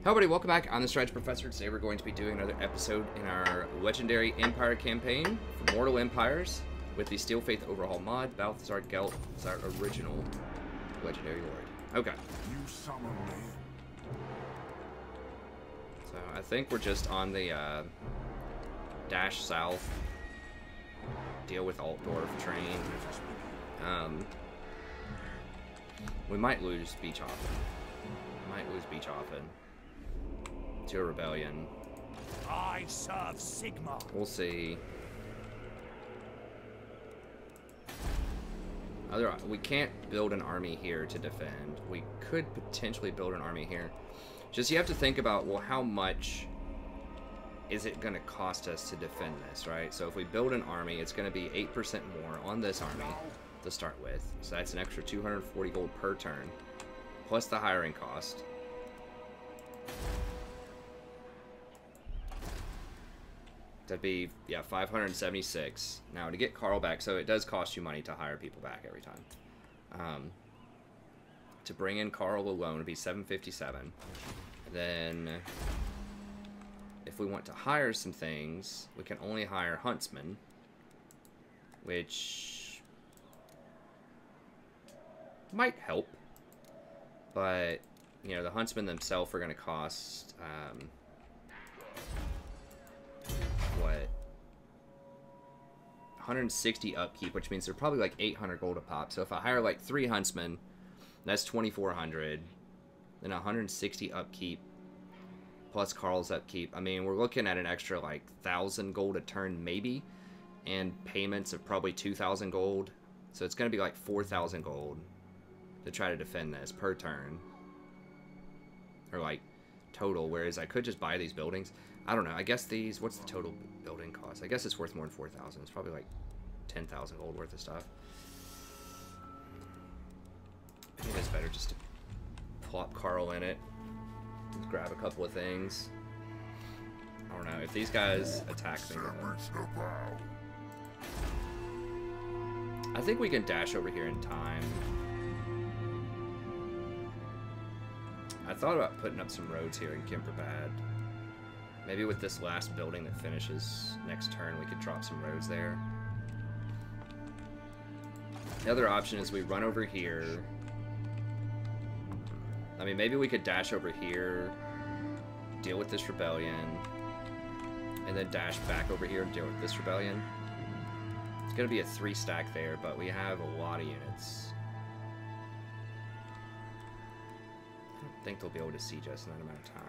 everybody, welcome back. I'm the Strategy Professor. Today we're going to be doing another episode in our Legendary Empire campaign for Mortal Empires with the Steel Faith Overhaul mod. Balthasar Gelt is our original Legendary Lord. Okay. You summon me. So I think we're just on the dash south, deal with Altdorf train. We might lose Beechhofen. To a rebellion. I serve Sigma. We'll see. We can't build an army here to defend. We could potentially build an army here. Just you have to think about, well, how much is it going to cost us to defend this, right? So if we build an army, it's going to be 8% more on this army to start with. So that's an extra 240 gold per turn, plus the hiring cost. That'd be, yeah, 576. Now, to get Carl back, so it does cost you money to hire people back every time. To bring in Carl alone would be 757. Then, if we want to hire some things, we can only hire huntsmen, which might help. But, you know, the huntsmen themselves are going to cost... what, 160 upkeep, which means they're probably like 800 gold a pop. So if I hire like 3 huntsmen, that's 2400, then 160 upkeep plus Carl's upkeep. I mean, we're looking at an extra like 1000 gold a turn maybe, and payments of probably 2000 gold. So it's going to be like 4000 gold to try to defend this per turn, or like total, whereas I could just buy these buildings. I don't know. I guess these... What's the total building cost? I guess it's worth more than 4,000. It's probably like 10,000 gold worth of stuff. I think it's better just to plop Carl in it. Just grab a couple of things. I don't know. If these guys attack me... I think we can dash over here in time. I thought about putting up some roads here in Kemperbad. Maybe with this last building that finishes next turn, we could drop some roads there. The other option is we run over here. I mean, maybe we could dash over here, deal with this rebellion, and then dash back over here and deal with this rebellion. It's going to be a 3-stack there, but we have a lot of units. I don't think they'll be able to siege us in that amount of time.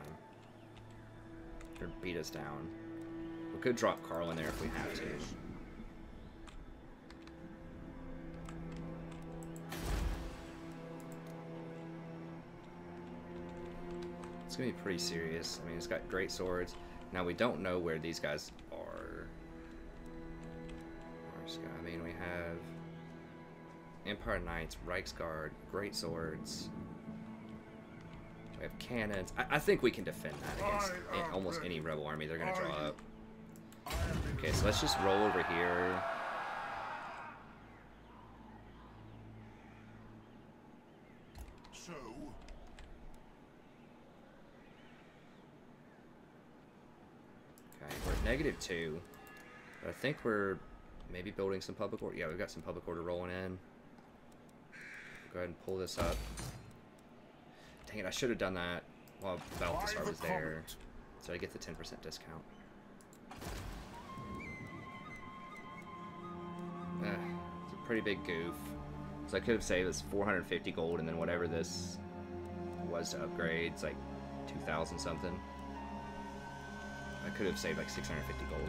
Or beat us down. We could drop Carl in there if we have to. It's gonna be pretty serious. I mean, it's got great swords. Now we don't know where these guys are. I mean, we have Empire Knights, Reichsguard, great swords. We have cannons. I think we can defend that against almost any rebel army they're going to draw up. Okay, so let's just roll over here. Okay, we're at -2. But I think we're maybe building some public order. Yeah, we've got some public order rolling in. Go ahead and pull this up. Dang it, I should have done that while Balthasar was there, so I get the 10% discount. It's a pretty big goof. So I could have saved this 450 gold, and then whatever this was to upgrade, it's like 2,000 something. I could have saved like 650 gold.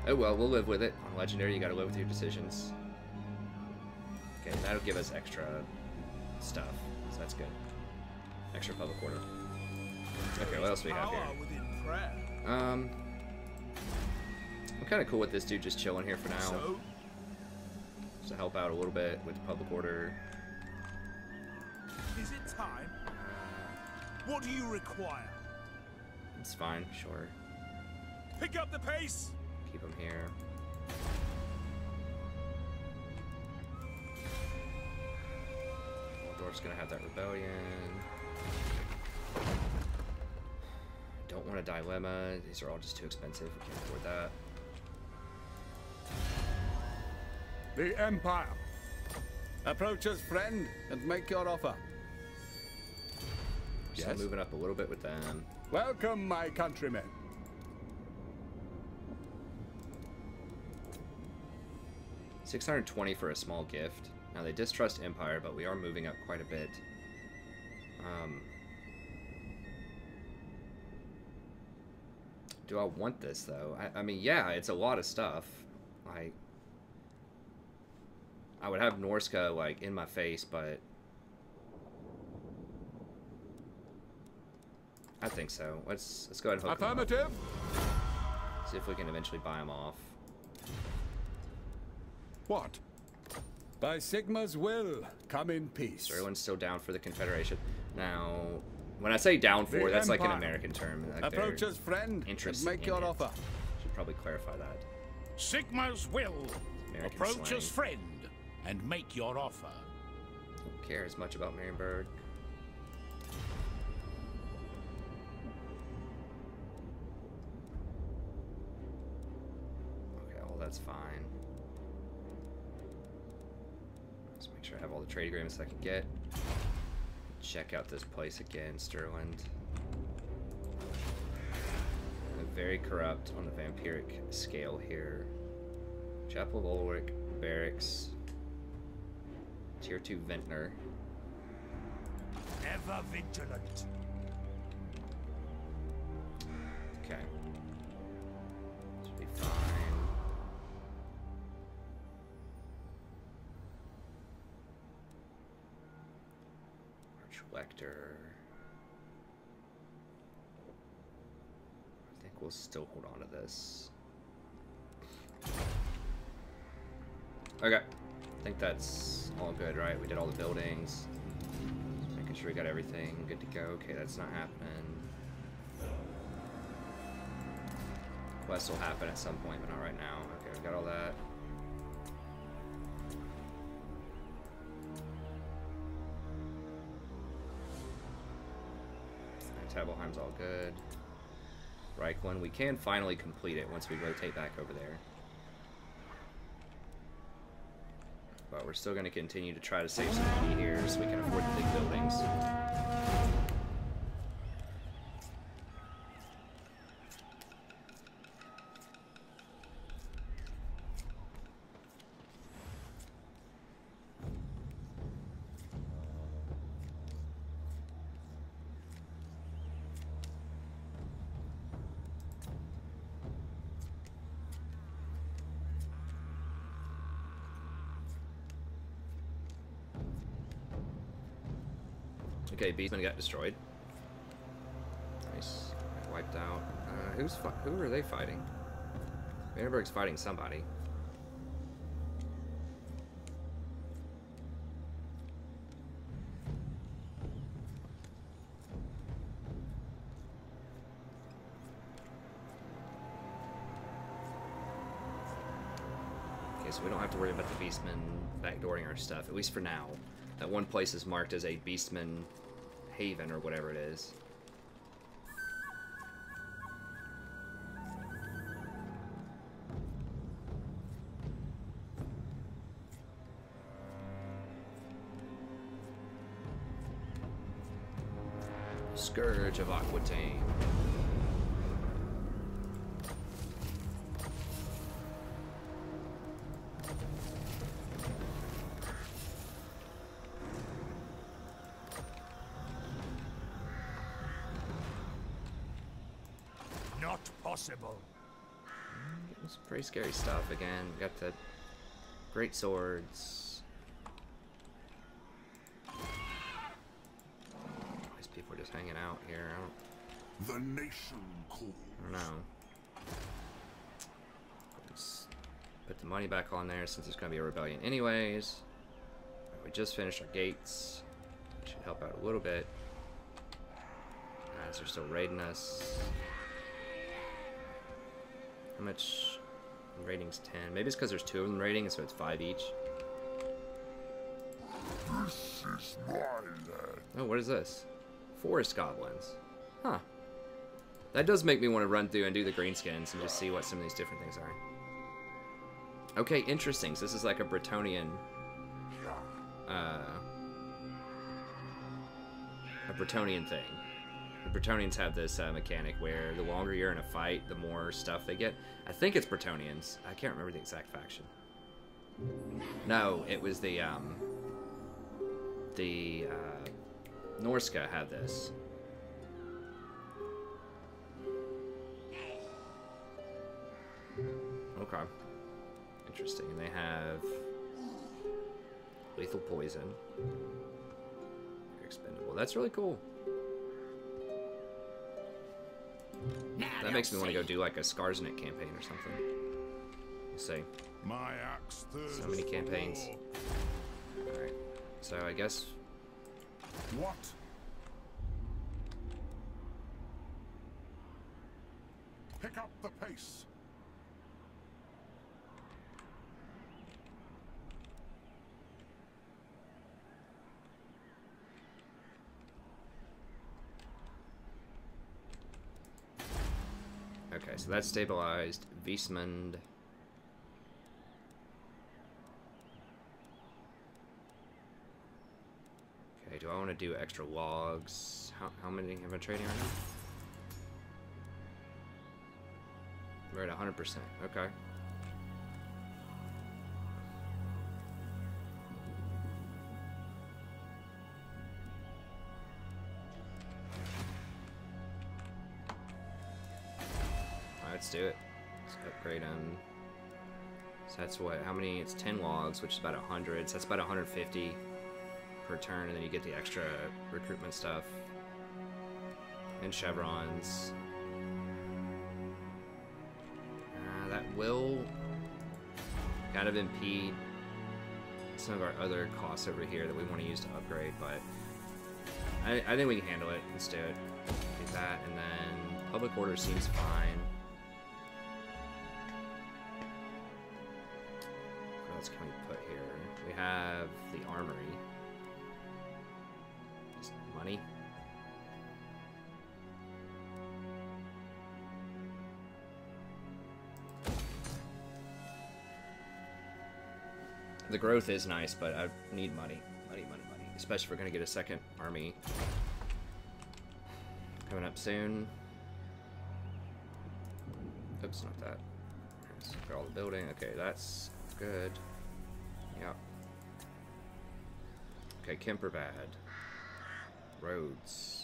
Oh well, we'll live with it. On Legendary, you gotta live with your decisions. Okay, that'll give us extra stuff, so that's good. Extra public order. Okay, what else do we have here? I'm kind of cool with this dude just chilling here for now. Just to help out a little bit with public order. Is it time? What do you require? It's fine, sure. Pick up the pace. Keep him here. Altdorf's gonna have that rebellion. want a dilemma. These are all just too expensive. We can't afford that. The Empire. Approach us, friend, and make your offer. So Yes? moving up a little bit with them. Welcome, my countrymen. $620 for a small gift. Now they distrust Empire, but we are moving up quite a bit. Do I want this though? I mean, yeah, it's a lot of stuff. Like, I would have Norska like in my face, but I think so. Let's go ahead and hook 'em up. Affirmative. See if we can eventually buy them off. What? By Sigma's will, come in peace. Everyone's still down for the Confederation. Now, when I say down for, The that's like an Empire. American term. Like Approach us, friend, and interest make in your it. offer. Should probably clarify that. Sigma's will. American Approach slang. us, friend, and make your offer. Don't care as much about Marienburg. Okay, all that's fine. Let's make sure I have all the trade agreements I can get. Check out this place again, Stirland. Very corrupt on the vampiric scale here. Chapel of Ulrich, Barracks, Tier 2 Vintner. Ever vigilant. Okay. Should be fine. Arch Lector. I think we'll still hold on to this. Okay. I think that's all good, right? We did all the buildings. Just making sure we got everything good to go. Okay, that's not happening. Quest will happen at some point, but not right now. Okay, we got all that. Tabelheim's all good. Reichland, we can finally complete it once we rotate back over there. But we're still going to continue to try to save some money here so we can afford the big buildings. Okay, Beastman got destroyed. Nice. Wiped out. Who are they fighting? Marienburg's fighting somebody. Okay, so we don't have to worry about the Beastmen backdooring our stuff, at least for now. That one place is marked as a Beastman Haven or whatever it is. Scourge of Aquitaine. Not possible. Getting some pretty scary stuff again. We got the great swords. These people are just hanging out here. The nation calls. I don't know. Let's put the money back on there since there's going to be a rebellion anyways. We just finished our gates. Should help out a little bit. As they're still raiding us. How much? Rating's 10. Maybe it's because there's 2 of them raiding, so it's 5 each. This is my land. Oh, what is this? Forest goblins. Huh. That does make me want to run through and do the greenskins and just see what some of these different things are. Okay, interesting. So this is like a Bretonnian... a Bretonnian thing. The Bretonnians have this mechanic where the longer you're in a fight, the more stuff they get. I think it's Bretonnians. I can't remember the exact faction. No, it was the Norska had this. Okay. Interesting. And they have lethal poison. They're expendable. That's really cool. That makes me want to go do like a Skarsnik campaign or something. We'll see. My axe So many campaigns. Alright. So I guess... What? Pick up the pace. Okay, so that's stabilized. Wiesmund. Okay, do I want to do extra logs? How many am I trading right now? We're at 100%. Okay. Let's do it. Let's upgrade them. So that's what, how many? It's 10 logs, which is about 100. So that's about 150 per turn, and then you get the extra recruitment stuff. And chevrons. That will kind of impede some of our other costs over here that we want to use to upgrade, but I think we can handle it. Let's do it. Do that, and then public order seems fine. What else can we put here? We have the armory. Just money. The growth is nice, but I need money. Money. Especially if we're going to get a second army coming up soon. Oops, not that. Let's look at all the building. Okay, that's good. Yep. Okay, Kemper bad. Roads.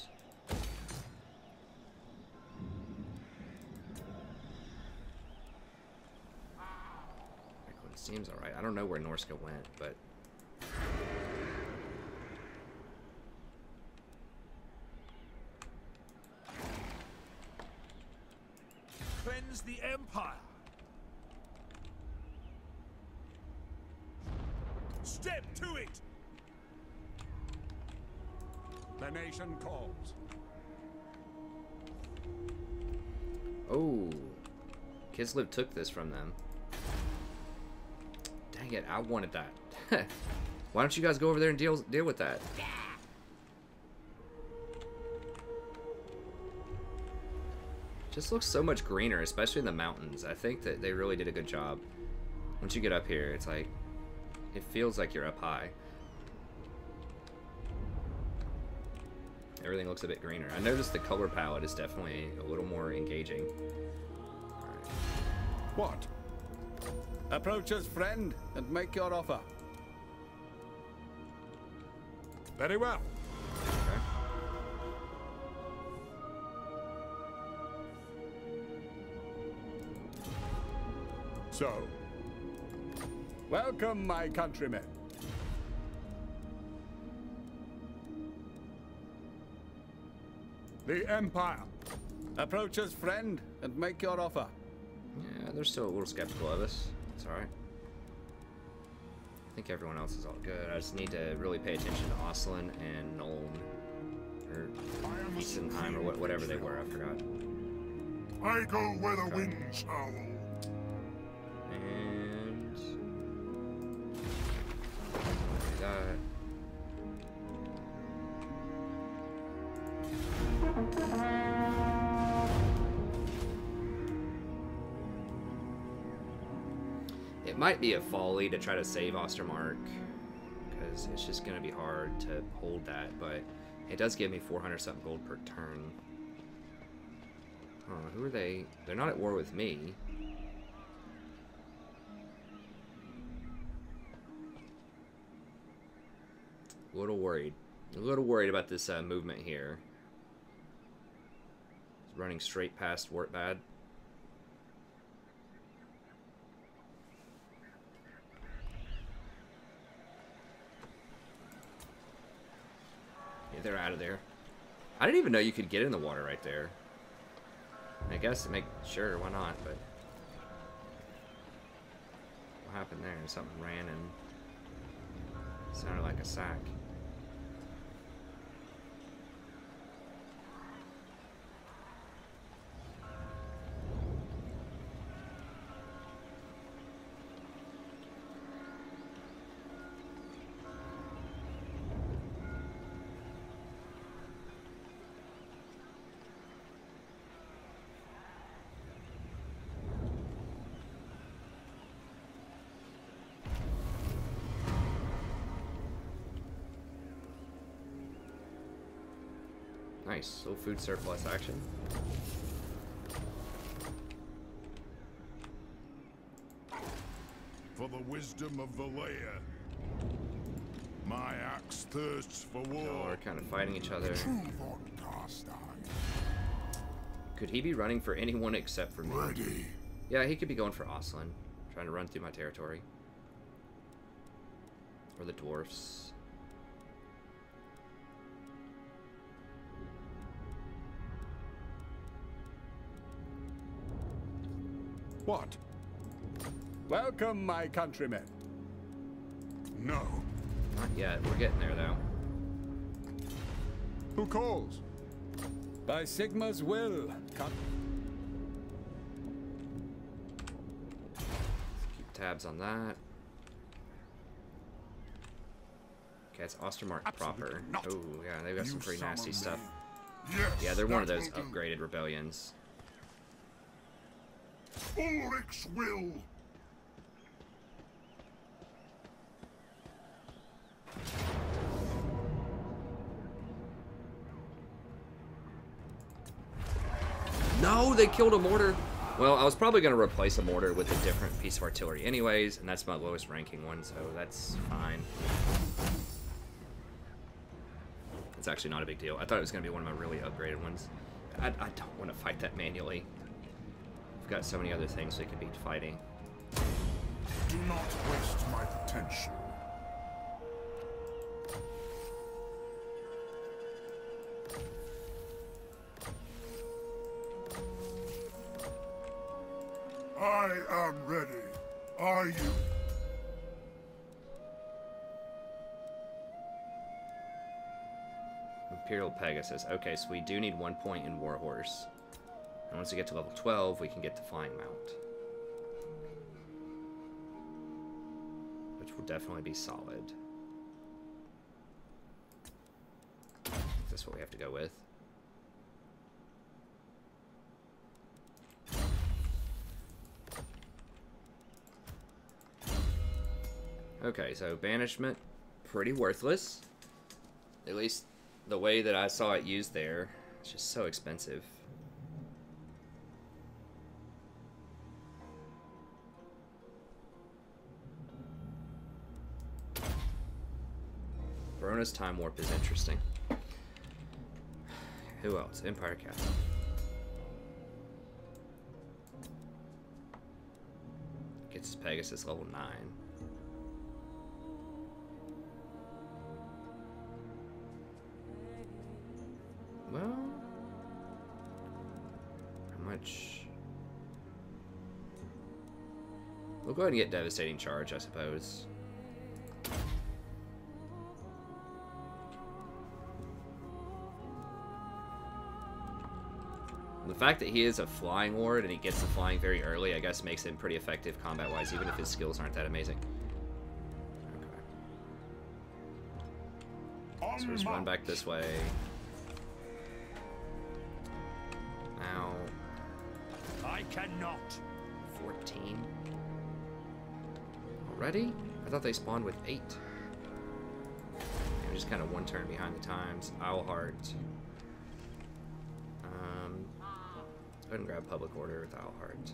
Seems alright. I don't know where Norska went, but... Cleanse the Empire. Step to it. The nation calls. Oh. Kislev took this from them. Dang it, I wanted that. Why don't you guys go over there and deal with that? Just looks so much greener, especially in the mountains. I think that they really did a good job. Once you get up here, it's like, it feels like you're up high. Everything looks a bit greener. I noticed the color palette is definitely a little more engaging. All right. What? Approach us, friend, and make your offer. Very well. Okay. So, welcome, my countrymen. The Empire. Approach us, friend, and make your offer. Yeah, they're still a little skeptical of us. It's alright. I think everyone else is all good. I just need to really pay attention to Oslin and Nuln. Or Wiesenheim, or whatever they were, I forgot. I go where the winds howl. And... do that. might be a folly to try to save Ostermark, because it's just going to be hard to hold that, but it does give me 400 something gold per turn. Who are they? They're not at war with me. A little worried. A little worried about this movement here. It's running straight past Wartbad. Yeah, they're out of there. I didn't even know you could get in the water right there. I guess to make sure, why not, but what happened there? Something ran and sounded like a sack. Nice, little food surplus action. For the wisdom of the layer, my axe thirsts for war. Oh, we're kind of fighting each other. Could he be running for anyone except for me? Ready. Yeah, he could be going for Oslin, trying to run through my territory. Or the dwarfs. What? Welcome, my countrymen. No. Not yet. We're getting there, though. Who calls? By Sigma's will. Keep tabs on that. Okay, it's Ostermark proper. not. Oh, yeah, they've got some pretty nasty stuff. Yes, Yeah, they're one of that those will do. upgraded rebellions. Ulrich's will. No, they killed a mortar. Well, I was probably going to replace a mortar with a different piece of artillery anyways, and that's my lowest ranking one, so that's fine. It's actually not a big deal. I thought it was going to be one of my really upgraded ones. I don't want to fight that manually. I've got so many other things we could be fighting. Do not waste my potential. I am ready. Are you? Imperial Pegasus. Okay, so we do need 1 point in Warhorse. And once we get to level 12, we can get the Flying Mount. Which will definitely be solid. That's what we have to go with. Okay, so banishment, pretty worthless. At least the way that I saw it used there. It's just so expensive. Barona's Time Warp is interesting. Who else? Empire Captain. Gets his Pegasus level 9. Well, how much? We'll go ahead and get Devastating Charge, I suppose. The fact that he is a flying ward and he gets the flying very early, I guess, makes him pretty effective combat-wise, even if his skills aren't that amazing. Okay. So just run back this way. Now, I cannot. 14. already? I thought they spawned with 8. I'm just kind of one turn behind the times. Owlheart. Let's go ahead and grab public order with Owlheart.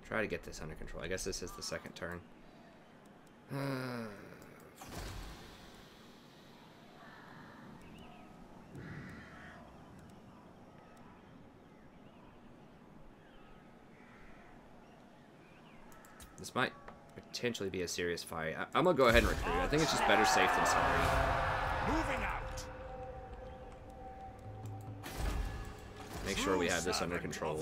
Try to get this under control. I guess this is the second turn. This might potentially be a serious fight. I'm gonna go ahead and recruit. I think it's just better safe than sorry. Moving out. Make sure we have this under control.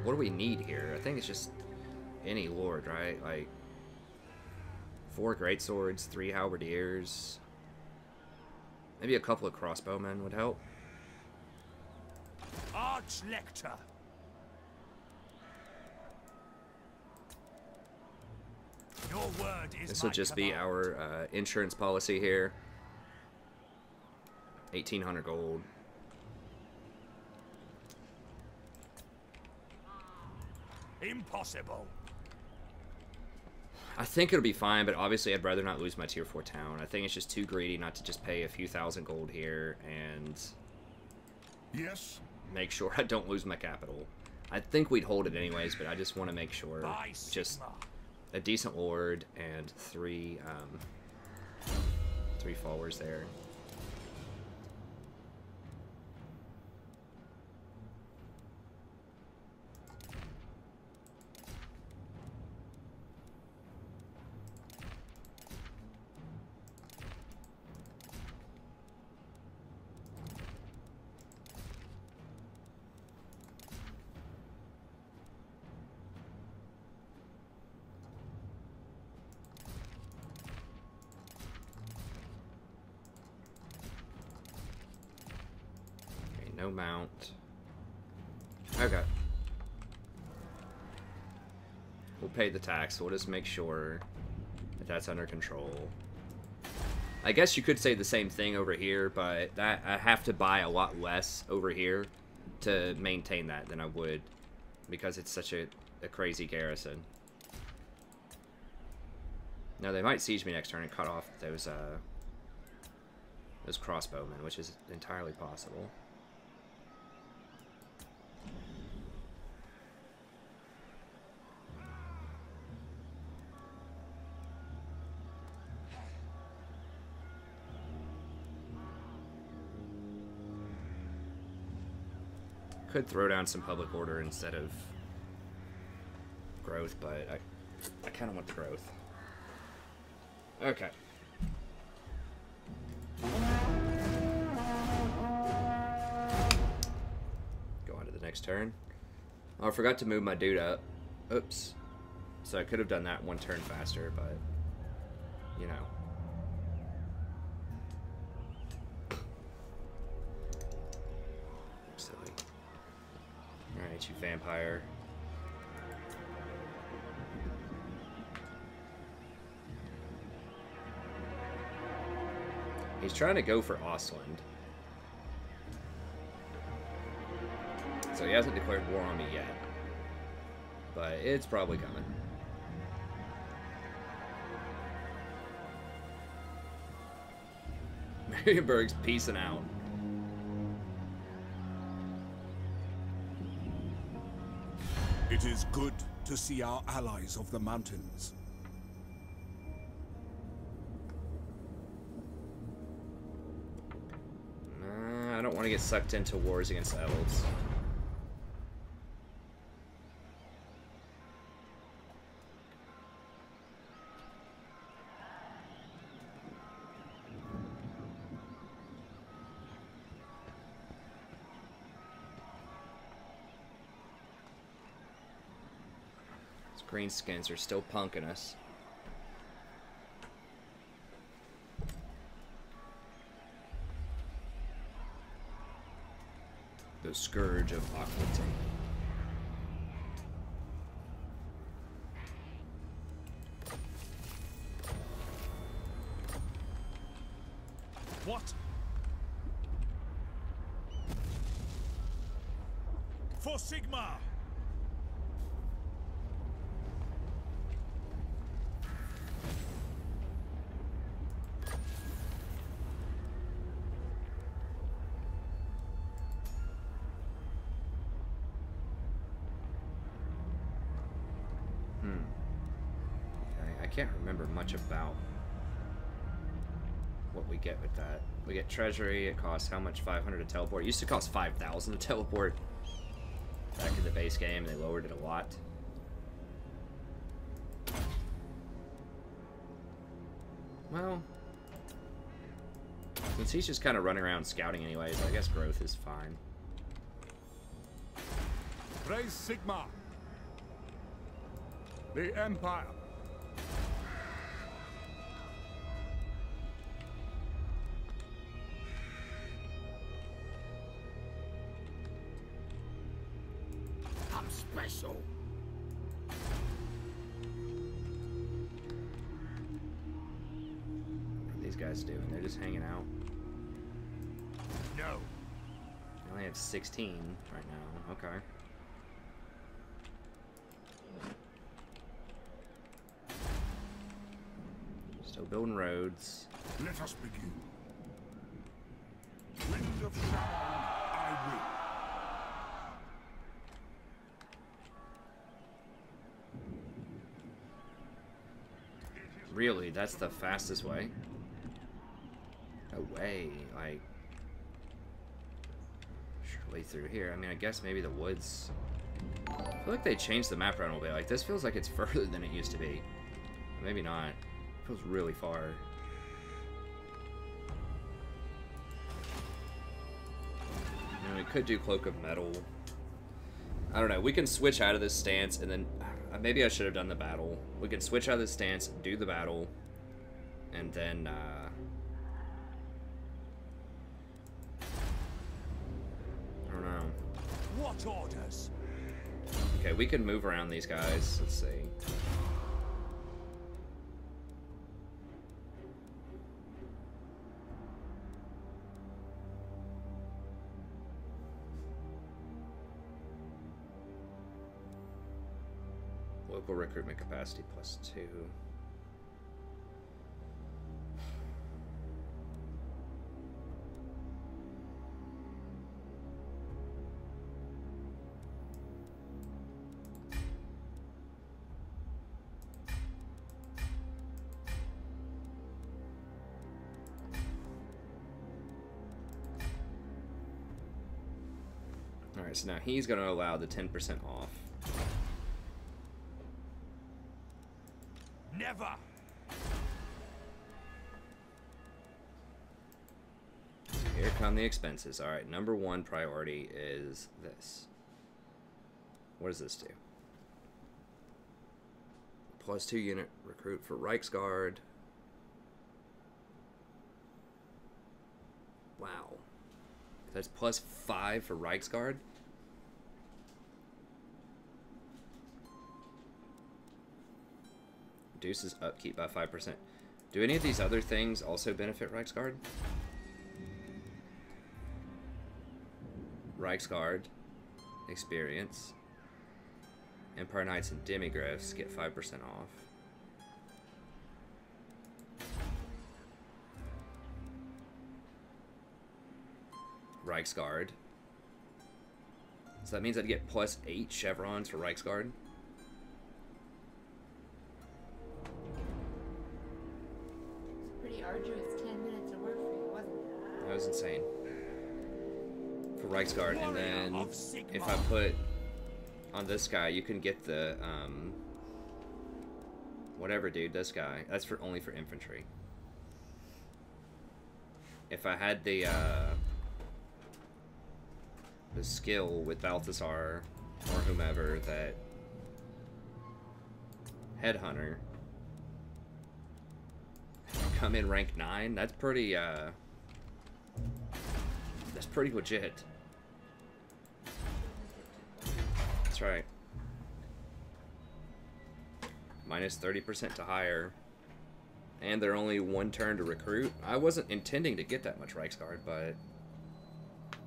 What do we need here? I think it's just any lord, right? Like 4 greatswords, 3 halberdiers, maybe a couple of crossbowmen would help. Archlector. Your word is this will just be our insurance policy here. 1,800 gold. Impossible. I think it'll be fine, but obviously I'd rather not lose my tier 4 town. I think it's just too greedy not to just pay a few thousand gold here and yes, make sure I don't lose my capital. I think we'd hold it anyways, but I just want to make sure. Just a decent lord and 3 followers there. No mount. Okay. We'll pay the tax. We'll just make sure that that's under control. I guess you could say the same thing over here, but that I have to buy a lot less over here to maintain that than I would because it's such a crazy garrison. Now they might siege me next turn and cut off those crossbowmen, which is entirely possible. Could throw down some public order instead of growth, but I kind of want the growth. Okay. Go on to the next turn. Oh, I forgot to move my dude up. Oops. So I could have done that one turn faster, but you know. Alright, you vampire. He's trying to go for Ostland. So he hasn't declared war on me yet. But it's probably coming. Marienburg's peacing out. It is good to see our allies of the mountains. I don't want to get sucked into wars against elves. Greenskins are still punking us. The Scourge of Aquitaine. What? For Sigma! Okay, I can't remember much about what we get with that. We get treasury. It costs how much? 500 to teleport. It used to cost 5,000 to teleport back in the base game. They lowered it a lot. Well, since he's just kind of running around scouting anyways, I guess growth is fine. Praise Sigma. The Empire. I'm special. What are these guys doing? They're just hanging out. No. I only have 16 right now. Okay. Still building roads. Let us begin. Wind of Sharon, I will. Really? That's the fastest way? No way. Like, surely through here. I mean, I guess maybe the woods. I feel like they changed the map around a little bit. Like, this feels like it's further than it used to be. Maybe not. It feels really far. I mean, we could do Cloak of Metal. I don't know. We can switch out of this stance and then... maybe I should have done the battle. We can switch out of this stance, do the battle, and then, I don't know. What orders? Okay, we can move around these guys. Let's see. Local recruitment capacity +2. Alright, so now he's going to allow the 10% off. Never. Here come the expenses. Alright, number one priority is this. What does this do? +2 unit recruit for Reichsguard. Wow. That's +5 for Reichsguard? Reduces upkeep by 5%. Do any of these other things also benefit Reichsguard? Reichsguard, experience. Empire Knights and Demigriffs get 5% off. Reichsguard. So that means I'd get +8 chevrons for Reichsguard. Arduous 10 minutes of work for you, wasn't it? That was insane. For Reichsguard, and then if I put on this guy, you can get the whatever, dude. This guy. That's for only for infantry. If I had the skill with Balthasar or whomever that Headhunter. Come in rank 9. That's pretty legit. That's right. Minus 30% to hire. And they're only 1 turn to recruit. I wasn't intending to get that much Reichsguard, but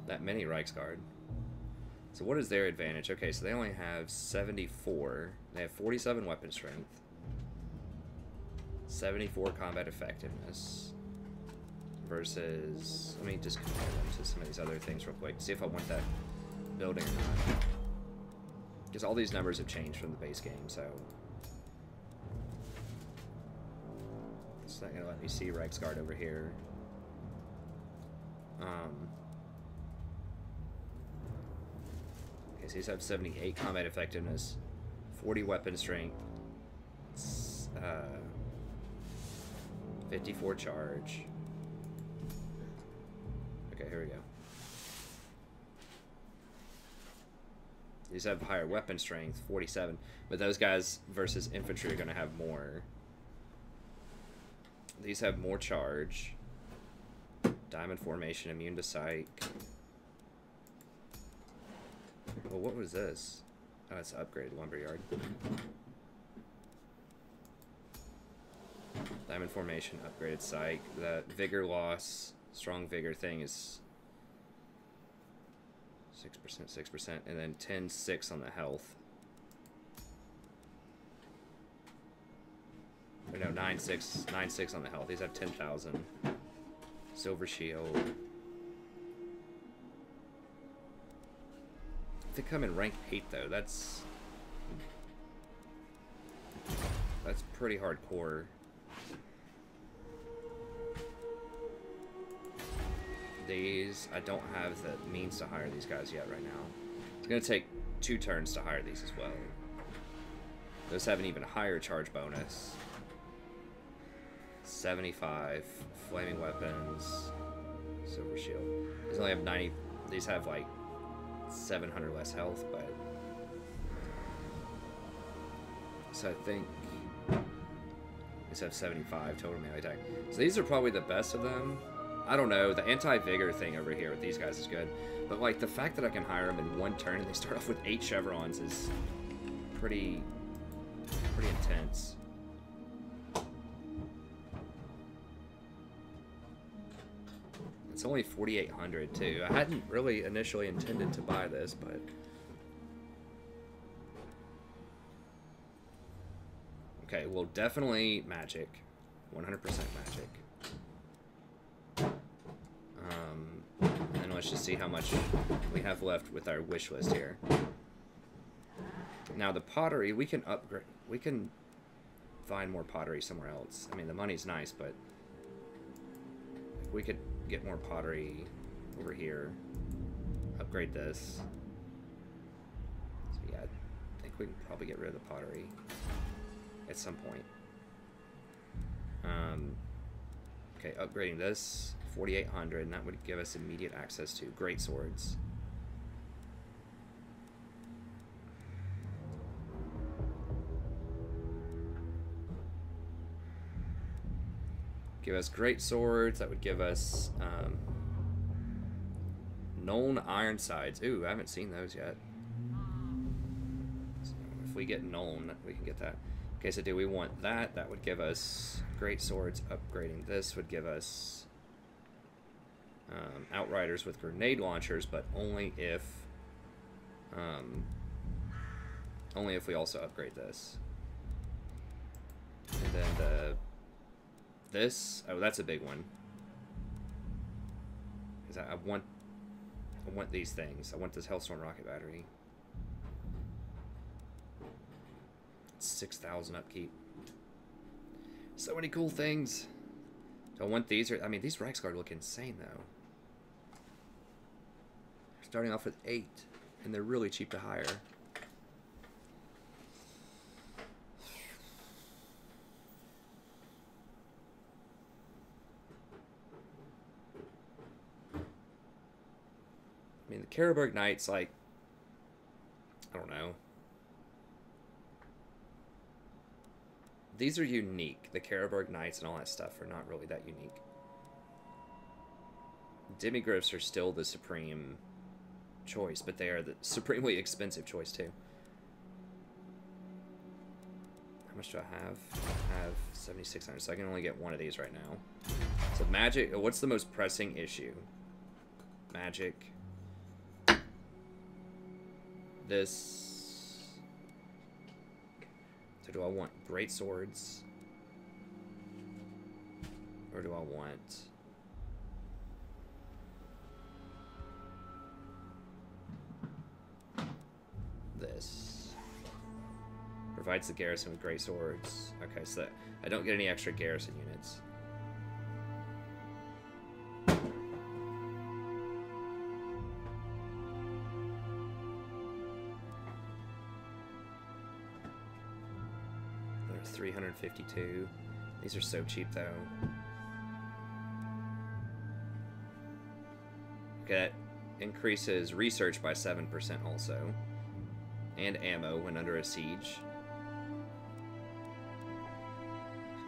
that many Reichsguard. So what is their advantage? Okay, so they only have 74. They have 47 weapon strength. 74 combat effectiveness. Versus, let me just compare them to some of these other things real quick. See if I want that building or not. Because all these numbers have changed from the base game, so it's not gonna let me see Reichsguard over here. Okay, so these have 78 combat effectiveness, 40 weapon strength, 54 charge. Okay, here we go. These have higher weapon strength, 47, but those guys versus infantry are going to have more. These have more charge. Diamond formation, immune to psych. Well, what was this? Oh, it's upgraded lumberyard. Diamond formation, upgraded psych. That vigor loss, strong vigor thing is 6%, 6%, and then 10, 6 on the health. Or no, 9, 6, 9, 6 on the health. These have 10,000. Silver shield. They come in rank 8 though. That's pretty hardcore. These, I don't have the means to hire these guys yet right now. It's going to take 2 turns to hire these as well. Those have an even higher charge bonus. 75 flaming weapons, silver shield. These only have 90. These have like 700 less health, but so I think these have 75 total melee attack. So these are probably the best of them. I don't know, the anti-vigor thing over here with these guys is good, but like the fact that I can hire them in 1 turn and they start off with 8 chevrons is pretty intense. It's only 4,800 too. I hadn't really initially intended to buy this, but okay, well, definitely magic, 100% magic. And let's just see how much we have left with our wish list here. Now the pottery, we can upgrade. We can find more pottery somewhere else. I mean, the money's nice, but if we could get more pottery over here, upgrade this. So yeah, I think we can probably get rid of the pottery at some point. Okay, upgrading this, 4,800, and that would give us immediate access to great swords. Give us great swords. That would give us known iron sides. Ooh, I haven't seen those yet. So if we get known, we can get that. Okay, so do we want that? That would give us great swords. Upgrading this would give us outriders with grenade launchers, but only if we also upgrade this. And then this, oh, that's a big one. Because I want these things. I want this Hellstorm rocket battery. 6,000 upkeep. So many cool things. So I want these. I mean, these Reichsguard look insane though. Starting off with 8, and they're really cheap to hire. I mean, the Karabberg Knights, like, I don't know. These are unique. The Karabberg Knights and all that stuff are not really that unique. Demigriffs are still the supreme choice, but they are the supremely expensive choice too. How much do I have? I have 7,600, so I can only get one of these right now. So magic, what's the most pressing issue? Magic. This. So do I want great swords? Or do I want... this? Provides the garrison with great swords. Okay, so that I don't get any extra garrison units. They're 352. These are so cheap though. Okay, that increases research by 7% also. And ammo when under a siege.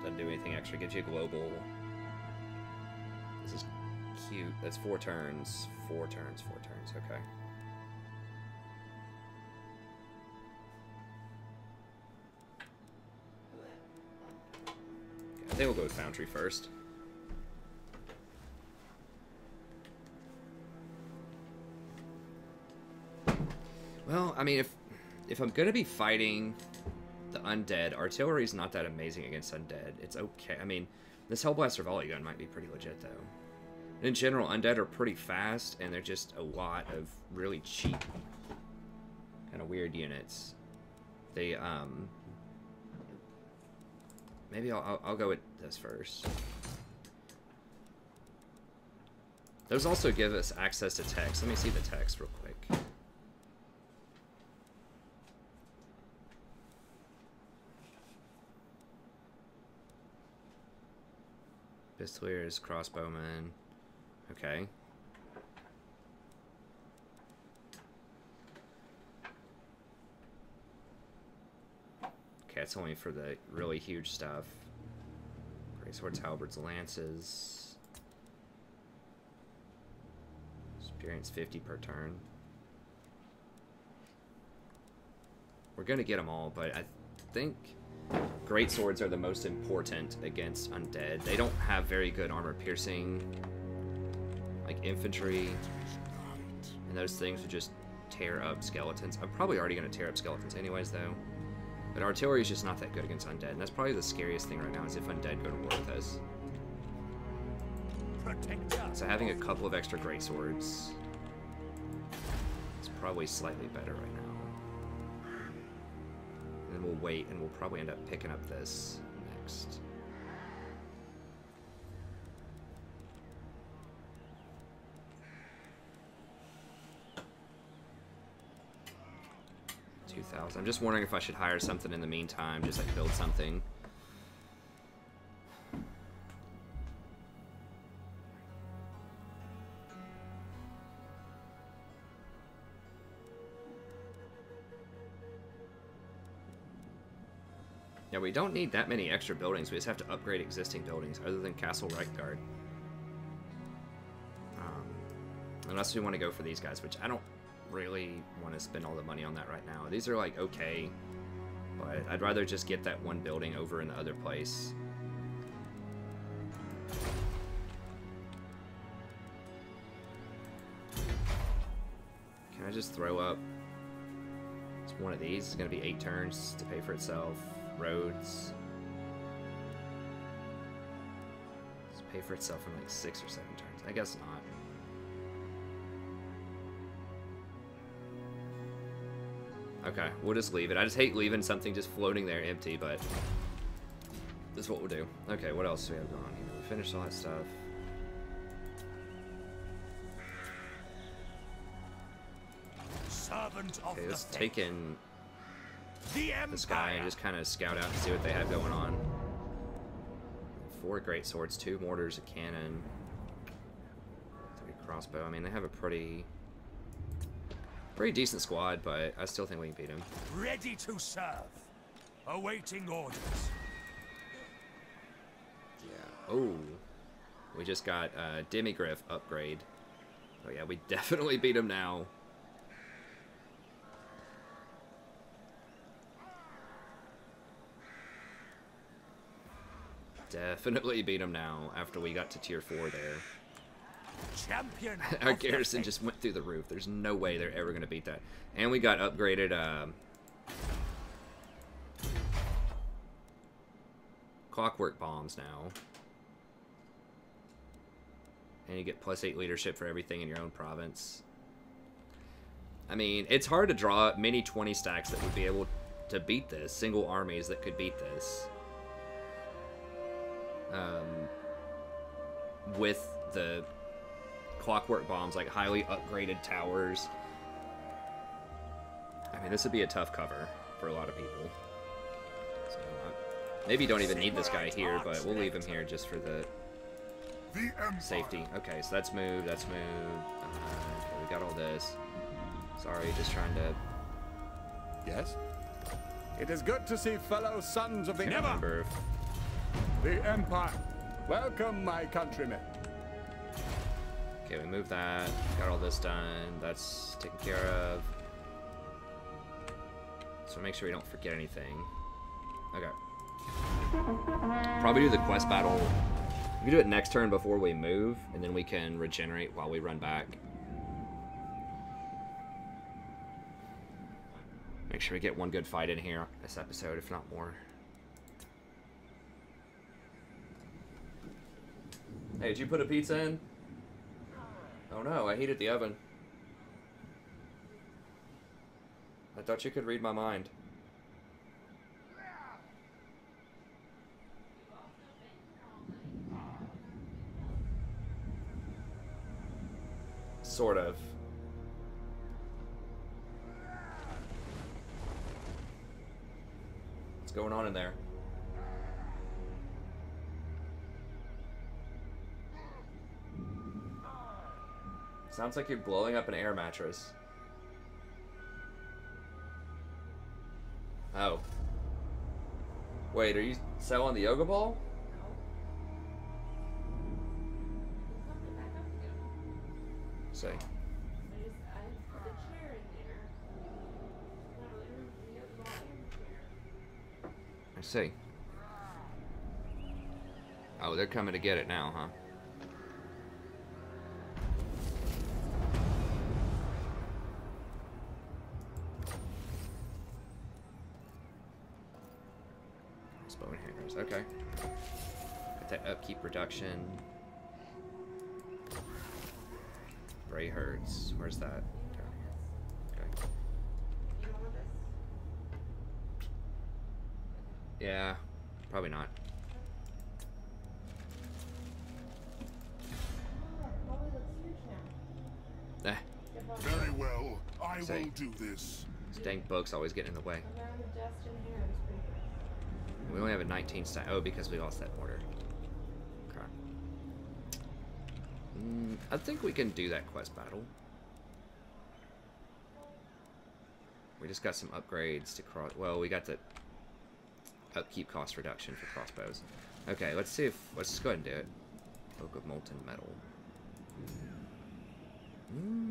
Doesn't do anything extra. Gives you a global. This is cute. That's 4 turns. 4 turns. 4 turns. Okay. I think we'll go with Foundry first. Well, I mean, if I'm gonna be fighting the undead, artillery's not that amazing against undead. It's okay. I mean, this Hellblaster volley gun might be pretty legit though. In general, undead are pretty fast, and they're just a lot of really cheap, kind of weird units. They maybe I'll go with this first. Those also give us access to text. Let me see the text real quick. Pistoliers, crossbowmen. Okay. Okay, it's only for the really huge stuff. Great swords, halberds, lances. Experience 50 per turn. We're gonna get them all, but I think great swords are the most important against undead. They don't have very good armor piercing, like infantry, and those things would just tear up skeletons. I'm probably already going to tear up skeletons anyways, though. But artillery is just not that good against undead, and that's probably the scariest thing right now, is if undead go to war with us. So having a couple of extra great swords is probably slightly better right now. And then we'll wait, and we'll probably end up picking up this next. $2,000. I'm just wondering if I should hire something in the meantime, just like build something. Yeah, we don't need that many extra buildings. We just have to upgrade existing buildings, other than Castle Reichgard. Unless we want to go for these guys, which I don't really want to spend all the money on that right now. These are, like, okay, but I'd rather just get that one building over in the other place. Can I just throw up one of these? It's going to be 8 turns to pay for itself. Roads. Let's pay for itself in like 6 or 7 turns. I guess not. Okay, we'll just leave it. I just hate leaving something just floating there empty, but this is what we'll do. Okay, what else do we have going on here? We finished all that stuff. Okay, let's take in this guy and just kind of scout out and see what they have going on. 4 great swords, 2 mortars, a cannon, 3 crossbow. I mean, they have a pretty decent squad, but I still think we can beat them. Ready to serve. Awaiting orders. Yeah. Oh, we just got Demigriff upgrade. Oh yeah, we definitely beat him now. definitely beat them now after we got to tier 4 there. Champion. Our of the garrison faith. just went through the roof. There's no way they're ever going to beat that. And we got upgraded clockwork bombs now. And you get +8 leadership for everything in your own province. I mean, it's hard to draw up many 20 stacks that would be able to beat this. Single armies that could beat this. With the clockwork bombs, like highly upgraded towers. I mean, this would be a tough cover for a lot of people. So, maybe you don't even need this guy here, but we'll leave him here just for the safety. Okay, so that's moved, that's moved. Okay, we got all this. Sorry, just trying to... Yes? It is good to see fellow sons of the Can't remember if... The Empire. Welcome, my countrymen. Okay, we moved that. Got all this done. That's taken care of. So make sure we don't forget anything. Okay. Probably do the quest battle. We can do it next turn before we move, and then we can regenerate while we run back. Make sure we get one good fight in here this episode, if not more. Hey, did you put a pizza in? Oh no, I heated the oven. I thought you could read my mind. Sort of. What's going on in there? Sounds like you're blowing up an air mattress. Oh. Wait, are you selling the yoga ball? Say. I see. Oh, they're coming to get it now, huh? Bone hangers, okay. Got that upkeep reduction. Bray hurts. Where's that? Down here. Okay. Yeah, probably not. Eh. Very well, I Say. will do this. This dang book's always getting in the way. We only have a 19 stack. Oh, because we lost that order. Okay. I think we can do that quest battle. We just got some upgrades to cross. Well, we got the upkeep cost reduction for crossbows. Okay, let's see if. Let's go ahead and do it. Oak of molten metal.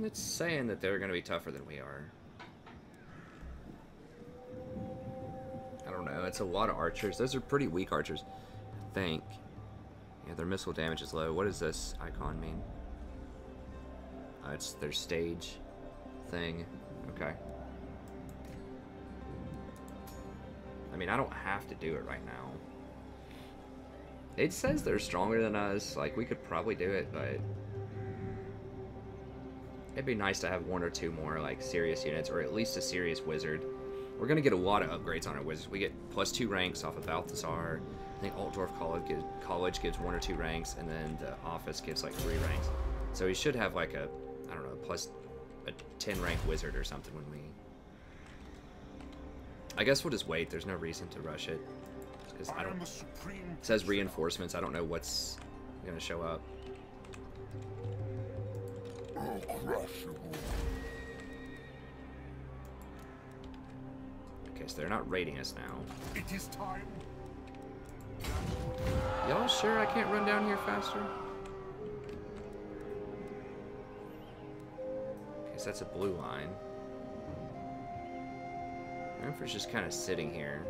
It's saying that they're going to be tougher than we are. I don't know. It's a lot of archers. Those are pretty weak archers, I think. Yeah, their missile damage is low. What does this icon mean? It's their stage thing. Okay. I mean, I don't have to do it right now. It says they're stronger than us. Like, we could probably do it, but it'd be nice to have one or two more, like, serious units, or at least a serious wizard. We're going to get a lot of upgrades on our wizards. We get +2 ranks off of Balthasar. I think Altdorf College gives 1 or 2 ranks, and then the office gives like 3 ranks. So we should have like a, I don't know, plus a 10 rank wizard or something when we... I guess we'll just wait. There's no reason to rush it. Because I don't... It says reinforcements. I don't know what's going to show up. Okay, so they're not raiding us now. It is time. Y'all sure I can't run down here faster? Okay, so that's a blue line. Renfrew's just kind of sitting here.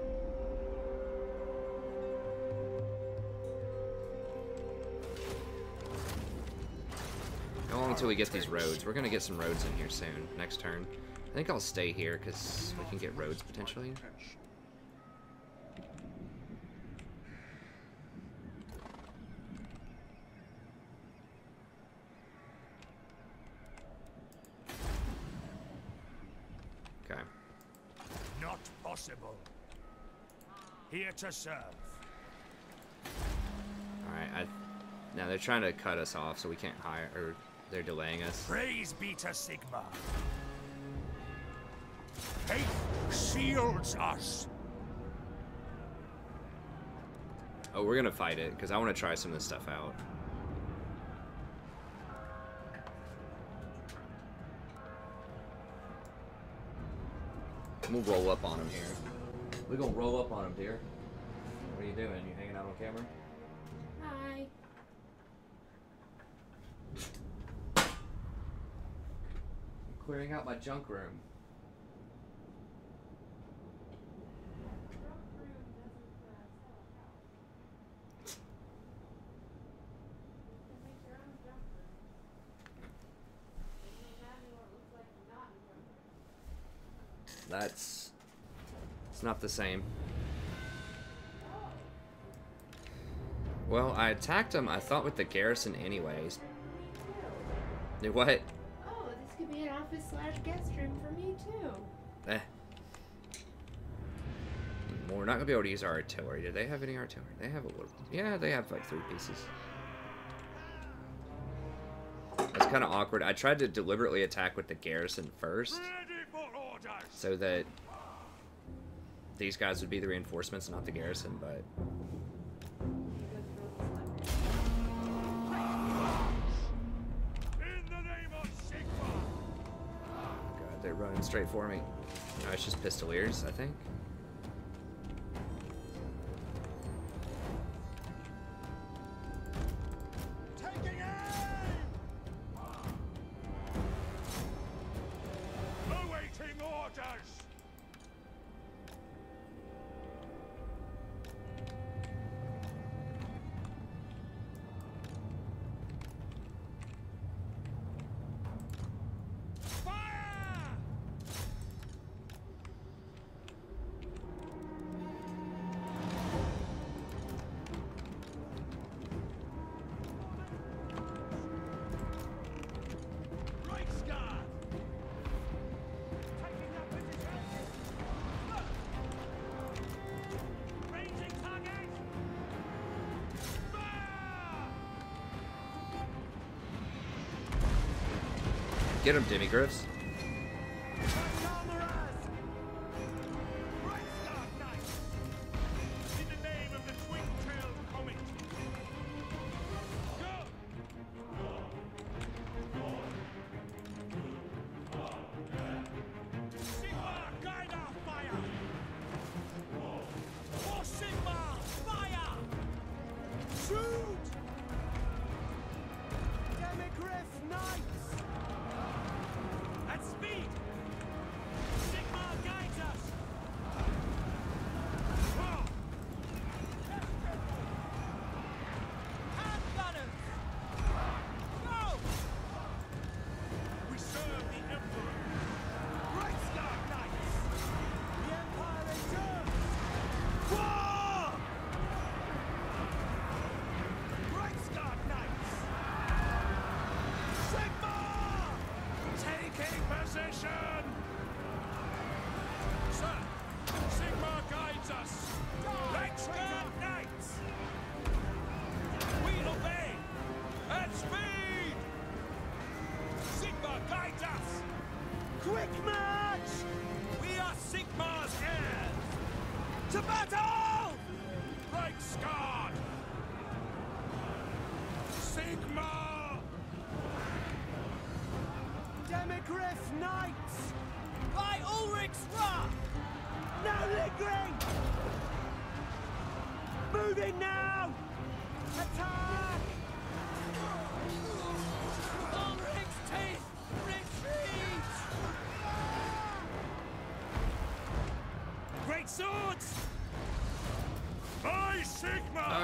until we get these roads. We're gonna get some roads in here soon, next turn. I think I'll stay here because we can get roads potentially. Okay. Not possible. Here to serve. Alright, now they're trying to cut us off so we can't hire, or they're delaying us. Praise be to Sigma. Faith shields us. Oh, we're gonna fight it, because I want to try some of this stuff out. We'll roll up on him here. We're gonna roll up on him, dear. What are you doing? You hanging out on camera? Hi. Clearing out my junk room. It's not the same. Well, I attacked him, I thought, with the garrison anyways. Do what? Oh, this could be an office / guest room for me too. Well, we're not gonna be able to use our artillery. Do they have any artillery? They have a little. Yeah, they have like 3 pieces. That's kind of awkward. I tried to deliberately attack with the garrison first, so that these guys would be the reinforcements, not the garrison, but... God, they're running straight for me. No, it's just pistoliers, I think. Taking aim! Awaiting orders! Get him, Demigriffs.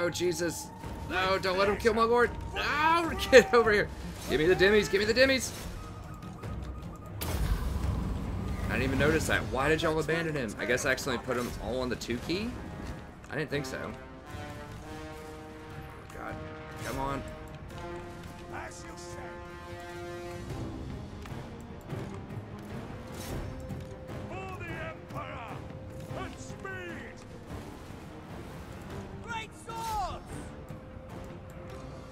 Oh, Jesus. No, don't let him kill my lord. No, get over here. Give me the dimmies, give me the dimmies! I didn't even notice that. Why did y'all abandon him? I guess I accidentally put them all on the 2 key? I didn't think so. God. Come on. As you say. For the Emperor and speed. Great swords.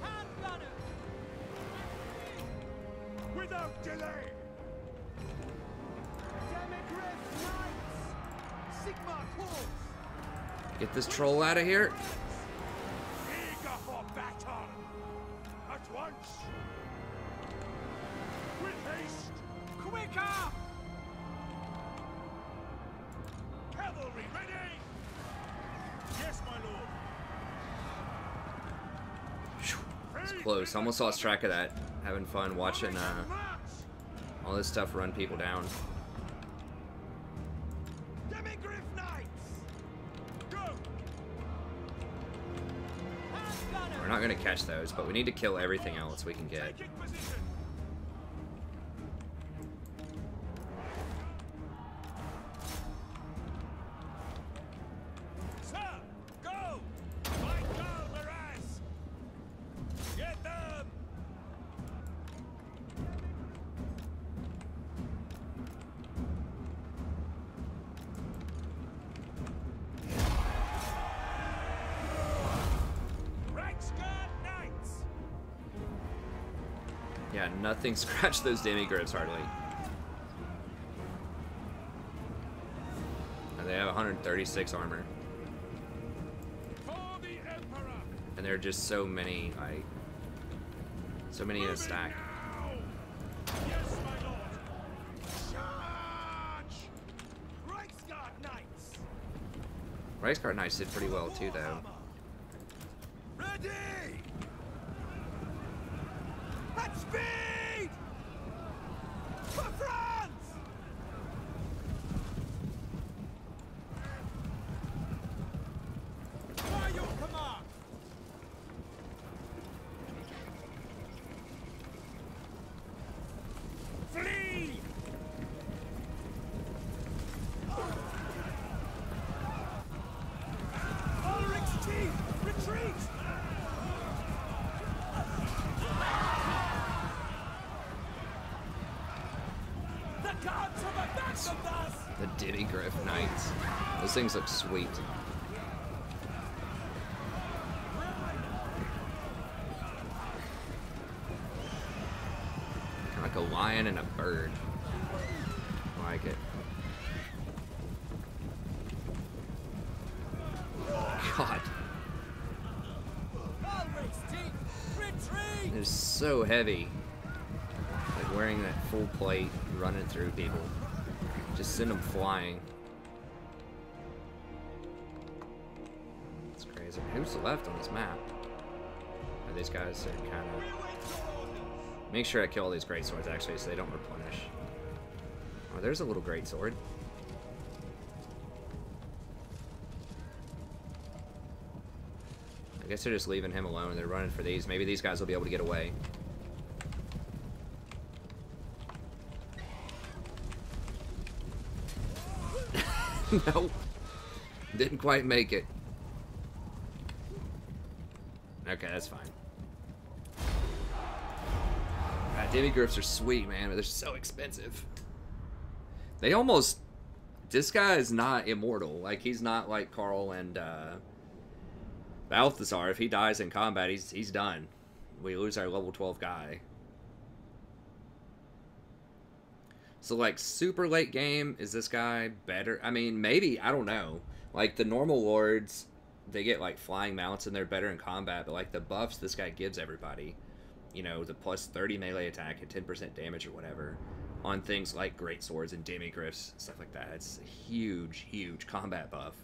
Hand gunner. Without delay. Get this troll out of here. Eager for battle. At once. With haste. Quicker. Cavalry ready. Yes, my lord. It's close. Almost lost track of that. Having fun watching all this stuff run people down. We're not going to catch those, but we need to kill everything else we can get. Sir, go! Fight down the ras! Get them! Yeah, nothing scratched those demigriffs hardly. And they have 136 armor. And there are just so many, like, so many in a stack. Yes, my lord. Charge! Reichsguard Knights! Reichsguard Knights did pretty well too, though. Ready! At speed! For France! By your command! Flee! Ulrich's team! Retreat! The Demigriff Knights. Those things look sweet. Kind of like a lion and a bird. I like it. God. They're so heavy. Like wearing that full plate, running through people. Just send them flying. It's crazy. Who's left on this map? Are these guys are kind of... Make sure I kill all these great swords actually so they don't replenish. Oh, there's a little great sword. I guess they're just leaving him alone. They're running for these. Maybe these guys will be able to get away. Nope. Didn't quite make it. Okay, that's fine. Demigriffs are sweet, man, but they're so expensive. They almost... This guy is not immortal. Like, he's not like Carl and Balthasar. If he dies in combat, he's done. We lose our level 12 guy. So, like, super late game, is this guy better? I mean, maybe, I don't know. Like, the normal lords, they get, like, flying mounts and they're better in combat, but, like, the buffs this guy gives everybody, you know, the plus 30 melee attack and 10% damage or whatever, on things like great swords and demigriffs, stuff like that. It's a huge, huge combat buff.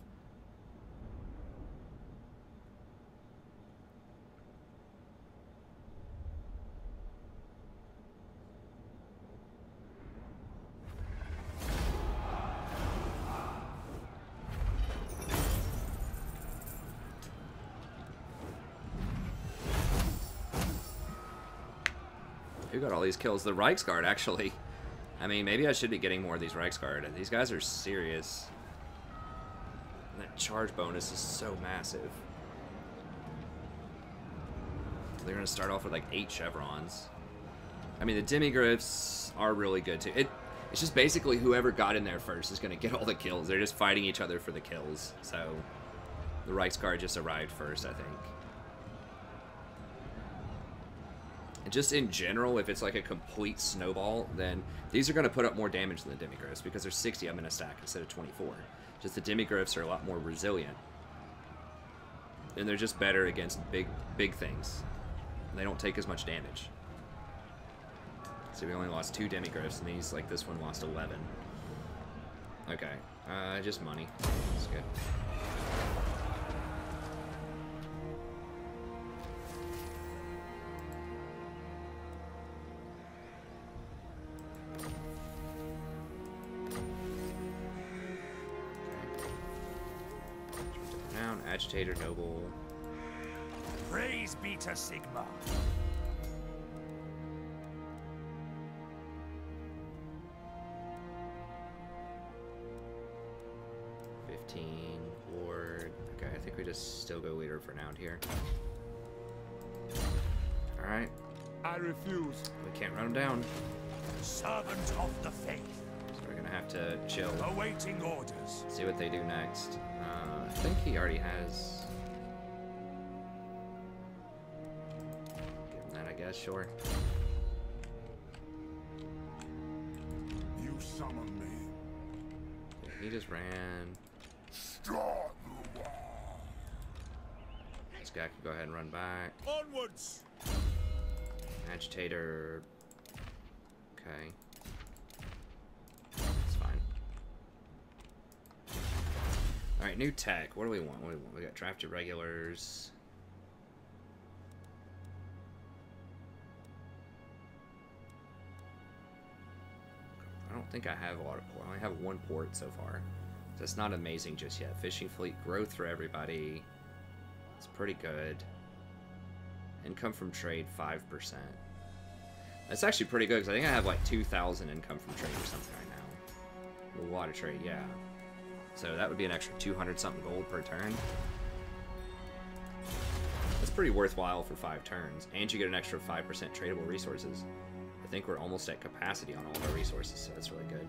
Who got all these kills? The Reichsguard, actually. I mean, maybe I should be getting more of these Reichsguard. These guys are serious. And that charge bonus is so massive. They're going to start off with like 8 chevrons. I mean, the demigriffs are really good too. It's just basically whoever got in there first is going to get all the kills. They're just fighting each other for the kills. So the Reichsguard just arrived first, I think. And just in general, if it's like a complete snowball, then these are going to put up more damage than the demigriffs because there's 60 of them in a stack instead of 24. Just the demigriffs are a lot more resilient. And they're just better against big things. And they don't take as much damage. So we only lost 2 demigriffs, and these, like this one, lost 11. Okay, just money. That's good. Down, agitator, noble. Praise be to Sigma. 15, ward. Okay, I think we just still go leader for now here. Alright. I refuse. We can't run him down. Servant of the faith. So we're gonna have to chill. Awaiting orders. See what they do next. I think he already has... Give him that, I guess, sure. You summon me. He just ran. Start the war. This guy can go ahead and run back. Onwards. Agitator. Okay. That's fine. Alright, new tech. What do we want? What do we want? We got drafted regulars. I don't think I have a lot of port. I only have 1 port so far. So it's not amazing just yet. Fishing fleet growth for everybody. It's pretty good. Income from trade, 5%. That's actually pretty good because I think I have like 2,000 income from trade or something right now. A lot of trade, yeah. So that would be an extra 200 something gold per turn. That's pretty worthwhile for 5 turns. And you get an extra 5% tradable resources. I think we're almost at capacity on all of our resources, so that's really good.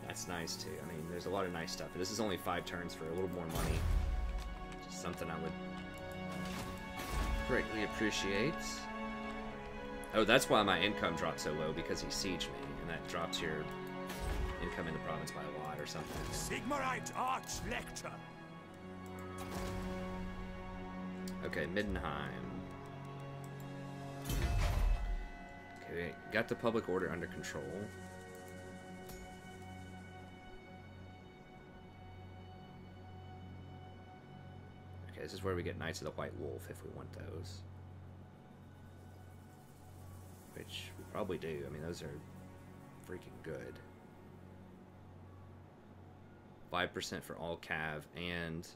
That's nice too. I mean, there's a lot of nice stuff. But this is only 5 turns for a little more money. Just something I would greatly appreciate. Oh, that's why my income dropped so low, because he sieged me, and that drops your income in the province by a lot or something. Sigmarite Arch-Lector. Okay, Middenheim. Okay, we got the public order under control. Okay, this is where we get Knights of the White Wolf if we want those. Which we probably do. I mean, those are freaking good. 5% for all cav and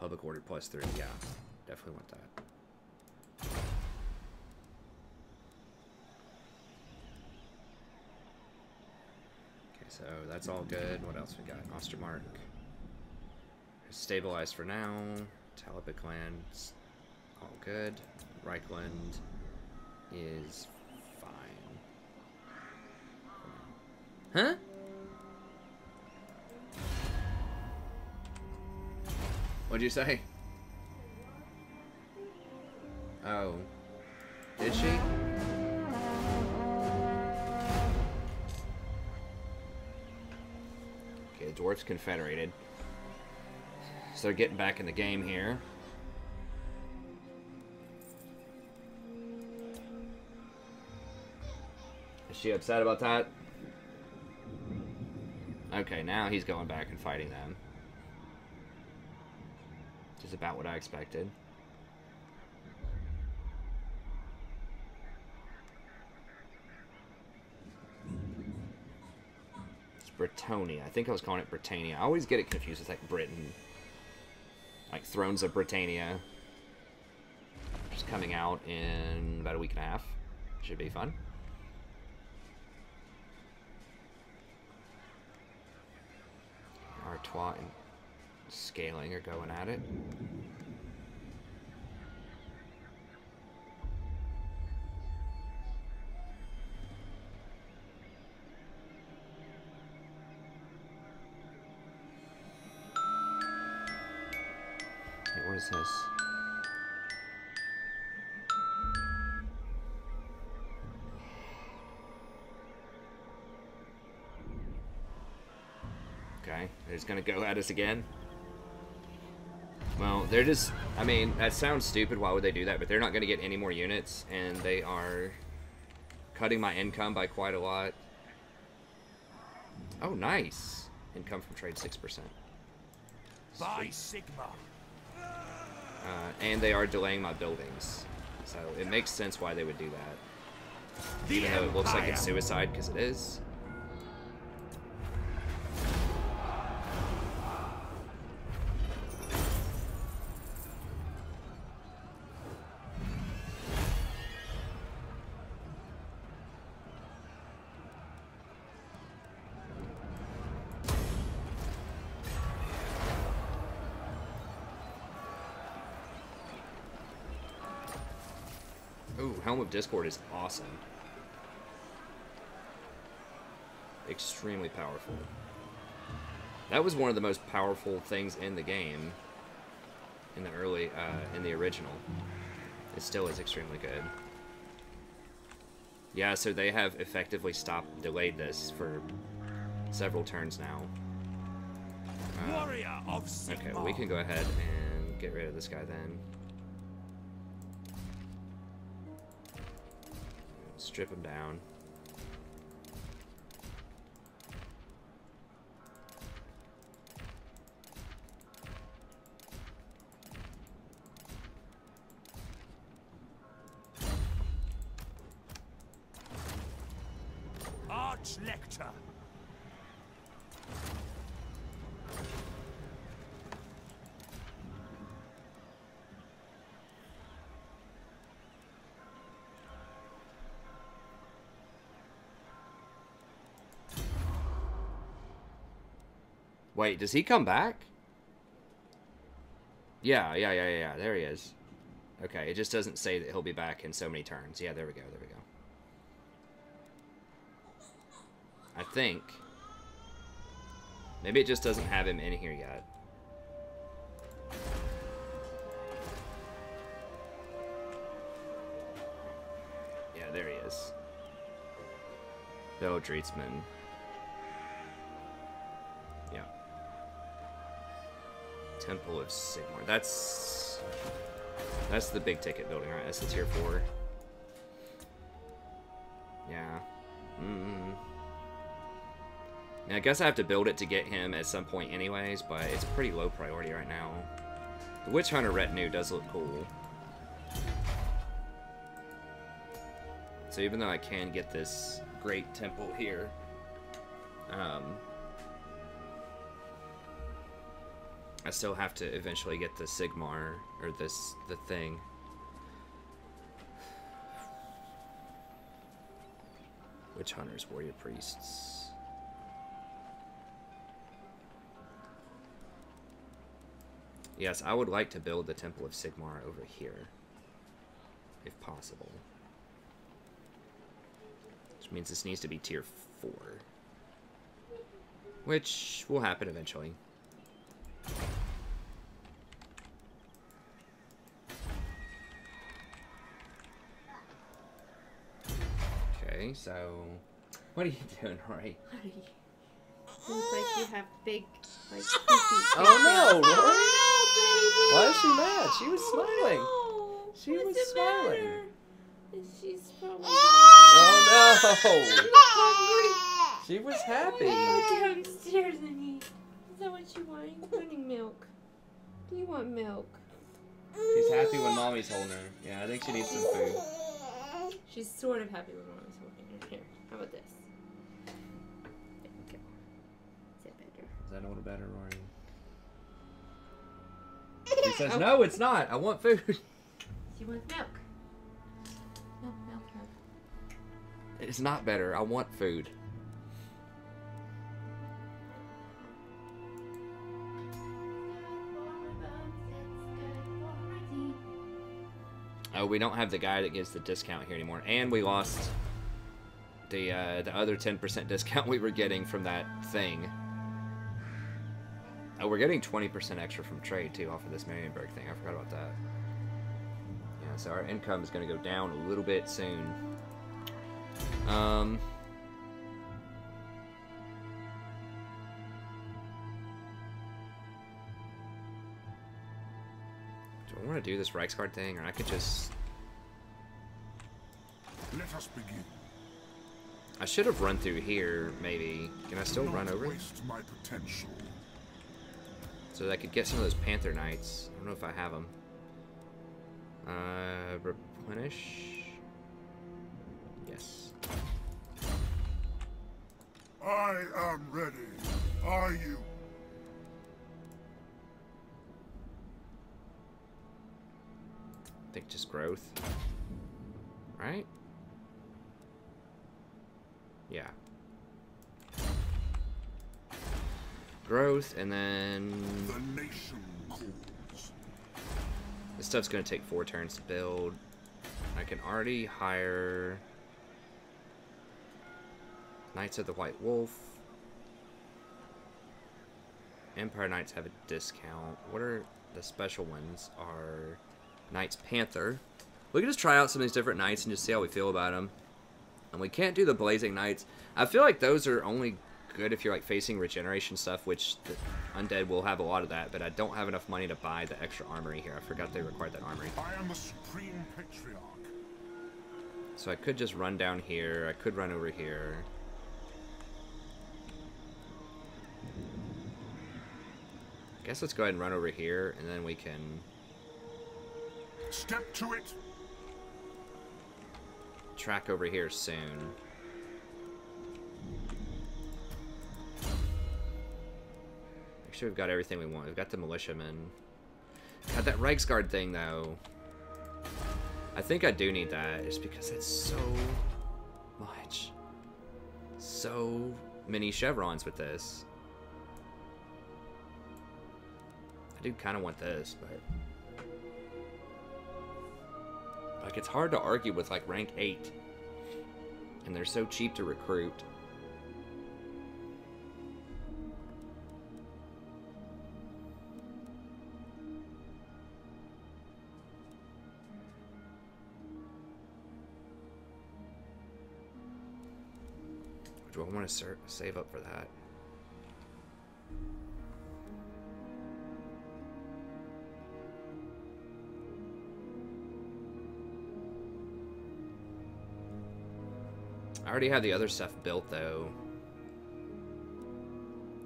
public order +3. Yeah, definitely want that. Okay, so that's all good. What else we got? Ostermark. Stabilized for now. Talbot land's all good. Reichland is fine. Huh? What'd you say? Oh. Did she? Okay, the dwarf's confederated. So they're getting back in the game here. Is she upset about that? Okay, now he's going back and fighting them. Which is about what I expected. It's Bretonia. I think I was calling it Britannia. I always get it confused with like Britain. Like Thrones of Britannia. coming out in about a week and a half. Should be fun. Artois and Scaling are going at it. Hey, what is this? Okay, they're just gonna go at us again. Well, they're just, I mean, that sounds stupid, why would they do that? But they're not gonna get any more units, and they are cutting my income by quite a lot. Oh, nice. Income from trade, 6%. By Sigma. And they are delaying my buildings. So it makes sense why they would do that. Even though it looks like it's suicide, because it is. Ooh, Helm of Discord is awesome. Extremely powerful. That was one of the most powerful things in the game. In the early, in the original. It still is extremely good. Yeah, so they have effectively delayed this for several turns now. Warrior of Sigma. Okay, well, we can go ahead and get rid of this guy then. Strip him down. Arch-Lector. Wait, does he come back? Yeah. There he is. Okay, it just doesn't say that he'll be back in so many turns. Yeah, there we go. I think. Maybe it just doesn't have him in here yet. Yeah, there he is. Bill Dreetzman. Yeah. Temple of Sigmar. That's the big ticket building, right? That's the tier 4. Yeah. Yeah, I guess I have to build it to get him at some point anyways, but it's pretty low priority right now. The Witch Hunter retinue does look cool. So even though I can get this great temple here, I still have to eventually get the Sigmar, or the thing. Witch Hunters, Warrior Priests. Yes, I would like to build the Temple of Sigmar over here, if possible. Which means this needs to be tier 4. Which will happen eventually. Okay, so... What are you doing, Rory? Looks like you have big, like, poopy. Oh no, Rory! Oh, Why is she mad? She was smiling. no. She What's was the smiling. matter? She's probably Oh hungry. no! She was happy. Go downstairs and eat. Is that what you want? You're wanting milk. Do you want milk? She's happy when mommy's holding her. Yeah, I think she needs some food. She's sort of happy when mommy's holding her. Here, how about this? There we go. Is that better? Is that a little better, Rory? She says, no, it's not. I want food. She wants milk. It's not better. I want food. Oh, we don't have the guy that gives the discount here anymore, and we lost the other 10% discount we were getting from that thing. Oh, we're getting 20% extra from trade too off of this Marienburg thing. I forgot about that. Yeah, so our income is going to go down a little bit soon. Do I want to do this Reichsguard thing, or I could just... Let us begin. I should have run through here, maybe. Can I still run over? Waste my potential. So that I could get some of those Panther Knights. I don't know if I have them. Replenish. Yes. I am ready. Are you? I think just growth. Right? Yeah. Growth, and then... The nation calls. This stuff's going to take 4 turns to build. I can already hire... Knights of the White Wolf. Empire Knights have a discount. What are the special ones? Are Knights Panther. We can just try out some of these different knights and just see how we feel about them. And we can't do the Blazing Knights. I feel like those are only good if you're like facing regeneration stuff, which the undead will have a lot of that, but I don't have enough money to buy the extra armory here. I forgot they required that armory. I am the supreme patriarch. So I could just run down here. I could run over here. I guess let's go ahead and run over here, and then we can... Step to it. track over here soon. Make sure we've got everything we want. We've got the militiamen. God, that Reichsguard thing, though. I think I do need that, just because it's so much. So many chevrons with this. I do kind of want this, but... like, it's hard to argue with, like, rank 8. And they're so cheap to recruit. Do I want to save up for that? I already have the other stuff built, though.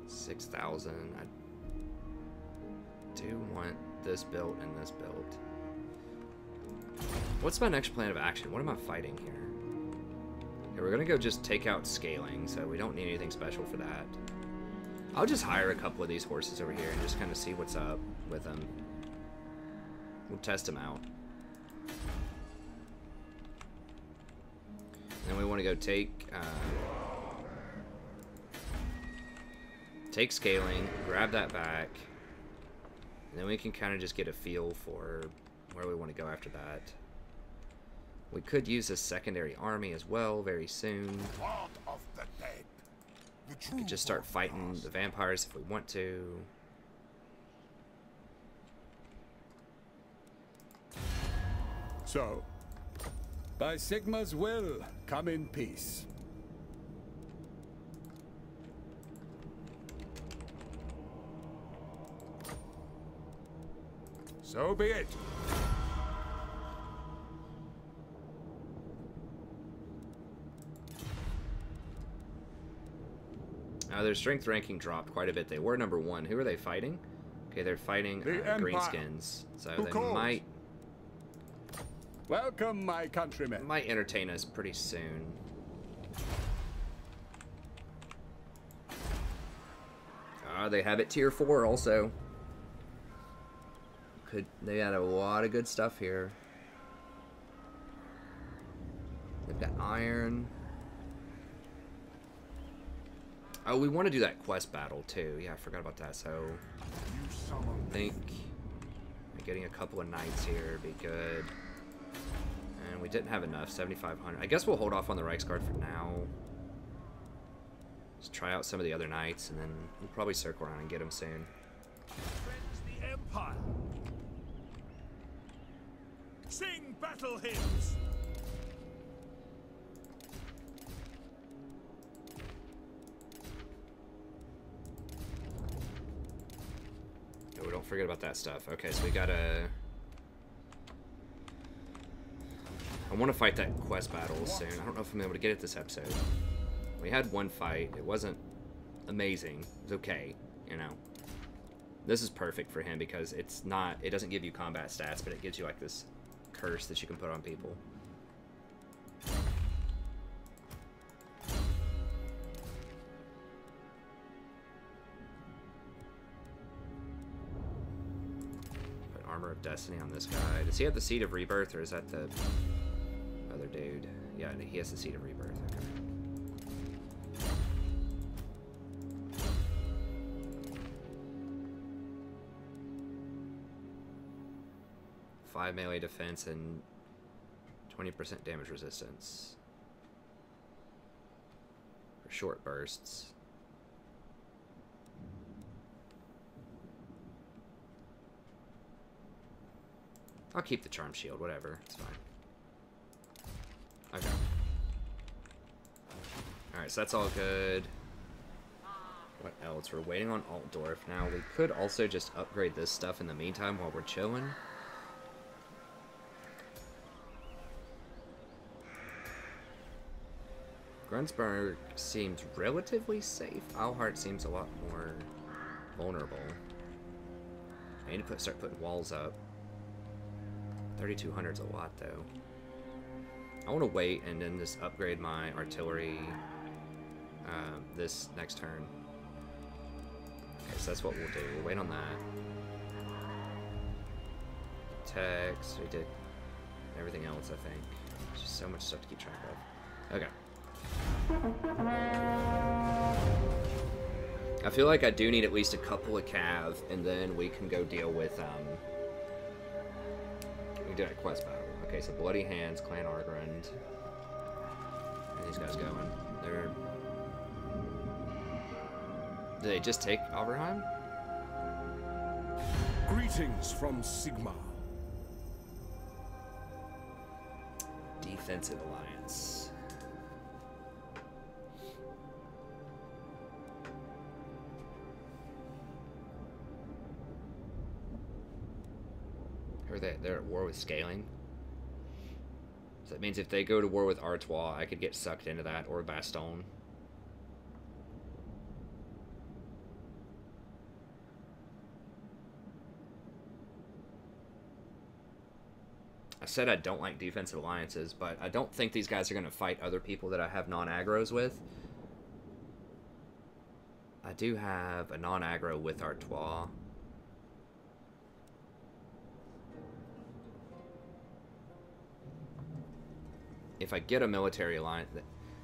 6,000. I do want this built and this built. What's my next plan of action? What am I fighting here? Okay, we're gonna go just take out scaling, so we don't need anything special for that. I'll just hire a couple of these horses over here and just kind of see what's up with them. We'll test them out. Then we want to go take scaling, grab that back, and then we can kind of just get a feel for where we want to go after that. We could use a secondary army as well very soon. Part of the dead. We could just start fighting the vampires if we want to. So, by Sigma's will, come in peace. So be it. Their strength ranking dropped quite a bit. They were number 1. Who are they fighting? Okay, they're fighting Greenskins. So Who they calls? Welcome, my countrymen. might entertain us pretty soon. They have it tier 4 also. They had a lot of good stuff here. They've got iron. Oh, we want to do that quest battle too. Yeah, I forgot about that. So I think getting a couple of knights here would be good. And we didn't have enough, 7,500. I guess we'll hold off on the Reichsguard for now. Just try out some of the other knights, and then we'll probably circle around and get them soon. The Empire. Sing battle hymns. Oh, don't forget about that stuff. Okay, so we gotta... I want to fight that quest battle soon. I don't know if I'm able to get it this episode. We had one fight. It wasn't amazing. It was okay, you know. This is perfect for him because it's not... It doesn't give you combat stats, but it gives you like this curse that you can put on people. Put Armor of Destiny on this guy. Does he have the Seed of Rebirth, or is that the other dude? Yeah, he has the Seed of Rebirth. Okay. 5 melee defense and 20% damage resistance for short bursts. I'll keep the charm shield, whatever, it's fine. Okay. Alright, so that's all good. What else? We're waiting on Altdorf. Now, we could also just upgrade this stuff in the meantime while we're chilling. Grunsburg seems relatively safe. Alhart seems a lot more vulnerable. I need to start putting walls up. 3,200 is a lot, though. I want to wait and then just upgrade my artillery this next turn. Okay, so that's what we'll do. We'll wait on that. Text, we did everything else, I think. There's just so much stuff to keep track of. Okay. I feel like I do need at least a couple of cav, and then we can go deal with, we can do a quest battle. Okay, so Bloody Hands, Clan Argrund. Where are these guys going? They're... Did they just take Alverheim? Greetings from Sigma. Defensive Alliance. Or they're at war with Scaling. So that means if they go to war with Artois, I could get sucked into that, or Bastogne. I said I don't like defensive alliances, but I don't think these guys are going to fight other people that I have non-aggros with. I do have a non-aggro with Artois. If I get a military alliance,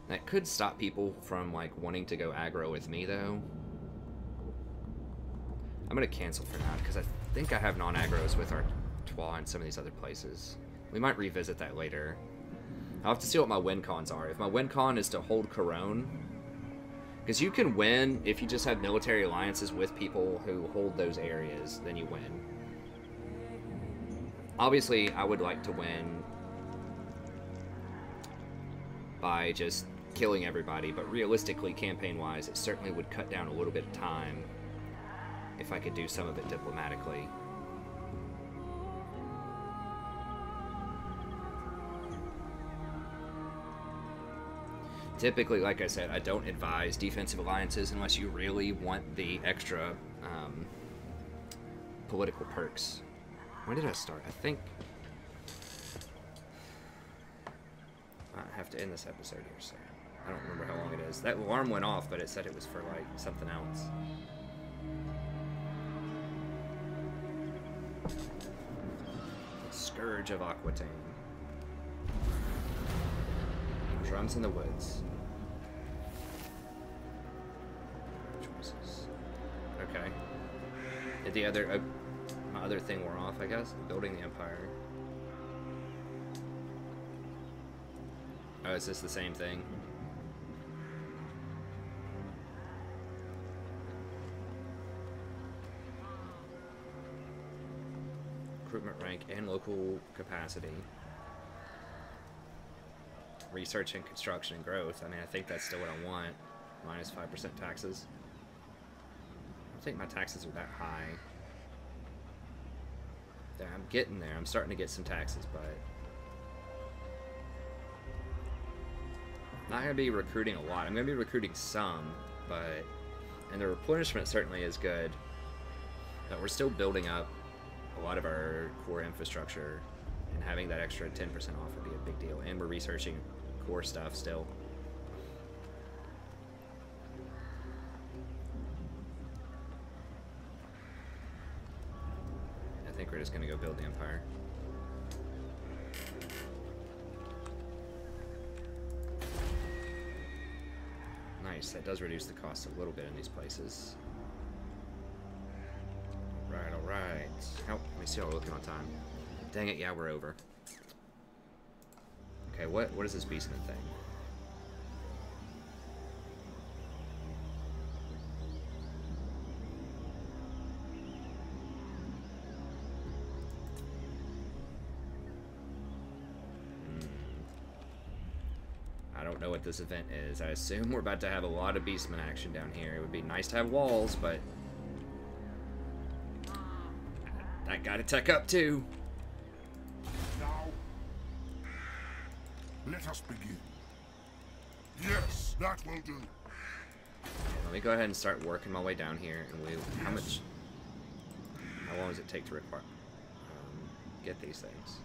that could stop people from like wanting to go aggro with me, though. I'm going to cancel for now, because I think I have non-aggros with Artois and some of these other places. We might revisit that later. I'll have to see what my win cons are. If my win con is to hold Corone, because you can win if you just have military alliances with people who hold those areas, then you win. Obviously, I would like to win by just killing everybody, but realistically, campaign-wise, it certainly would cut down a little bit of time if I could do some of it diplomatically. Typically, like I said, I don't advise defensive alliances unless you really want the extra political perks. When did I start? I think I have to end this episode here, so I don't remember how long it is. That alarm went off, but it said it was for like something else. Scourge of Aquitaine. Drums in the Woods. Okay. Did the other... my other thing wore off, I guess? Building the Empire. Oh, is this the same thing? Recruitment rank and local capacity. Research and construction and growth. I mean, I think that's still what I want. Minus 5% taxes. I don't think my taxes are that high. Yeah, I'm getting there. I'm starting to get some taxes, but... I'm not going to be recruiting a lot. I'm going to be recruiting some, but... And the replenishment certainly is good. But we're still building up a lot of our core infrastructure, and having that extra 10% off would be a big deal. And we're researching core stuff still. I think we're just going to go build the Empire. Nice, that does reduce the cost a little bit in these places. Alright. Oh, let me see how we're looking on time. Dang it, yeah, we're over. Okay, what is this Beastman thing? I don't know what this event is. I assume we're about to have a lot of Beastman action down here. It would be nice to have walls, but... I gotta tech up too. Now, let us begin. Yes, that will do. Okay, let me go ahead and start working my way down here. And how long does it take to require? Get these things.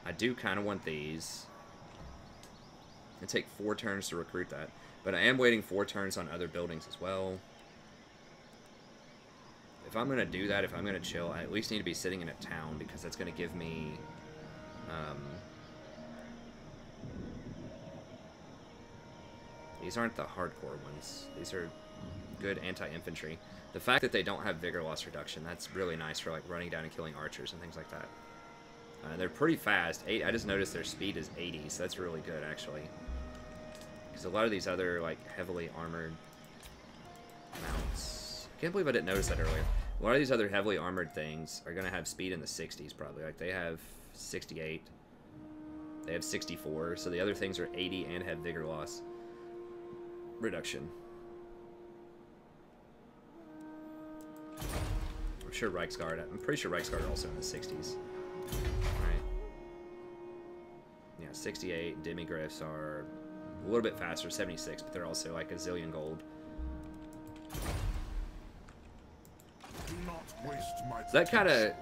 I do kind of want these. It'd take 4 turns to recruit that, but I am waiting 4 turns on other buildings as well. If I'm going to do that, if I'm going to chill, I at least need to be sitting in a town, because that's going to give me... these aren't the hardcore ones. These are good anti-infantry. The fact that they don't have vigor loss reduction, that's really nice for like running down and killing archers and things like that. They're pretty fast. I just noticed their speed is 80, so that's really good, actually. Because a lot of these other like heavily armored mounts... I can't believe I didn't notice that earlier. A lot of these other heavily armored things are going to have speed in the 60s, probably. Like, they have 68. They have 64. So the other things are 80 and have vigor loss reduction. I'm sure Reichsguard... I'm pretty sure Reichsguard are also in the 60s. Right? Yeah, 68. Demigriffs are a little bit faster, 76, but they're also like a zillion gold. So that kind of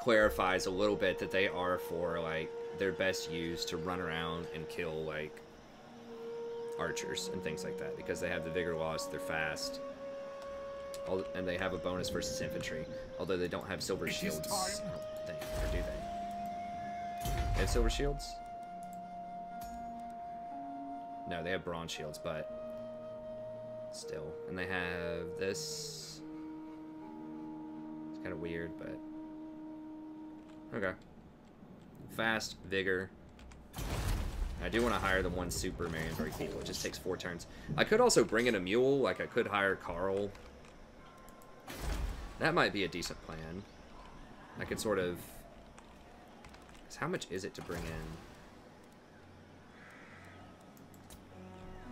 clarifies a little bit that they are for like their best use to run around and kill like archers and things like that, because they have the vigor loss, they're fast, and they have a bonus versus infantry, although they don't have silver shields. I don't think, or do they? They have silver shields? No, they have bronze shields, but still. And they have this. Kind of weird, but okay. Fast, vigor. I do want to hire the one super Marion very cool. It just takes 4 turns. I could also bring in a mule, like I could hire Carl. That might be a decent plan. I could sort of... How much is it to bring in?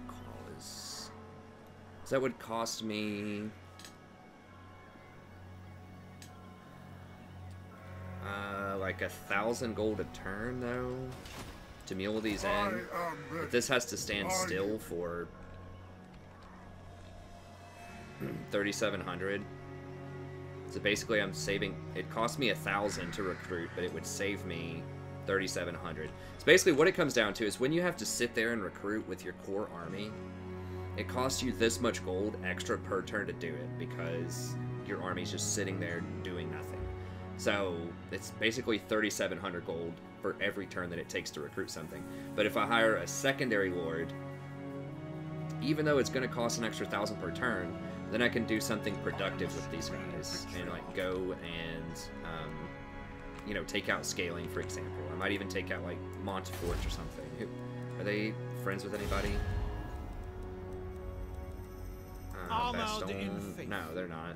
Carl is... So that would cost me... like 1,000 gold a turn, though, to mule these in. But this has to stand still for 3,700. So basically, I'm saving. It cost me 1,000 to recruit, but it would save me 3,700. So basically, what it comes down to is when you have to sit there and recruit with your core army, it costs you this much gold extra per turn to do it, because your army's just sitting there doing nothing. So it's basically 3,700 gold for every turn that it takes to recruit something. But if I hire a secondary lord, even though it's going to cost an extra 1,000 per turn, then I can do something productive with these guys and like go and you know, take out scaling, for example. I might even take out like Montfort or something. Are they friends with anybody? Baston? No, they're not.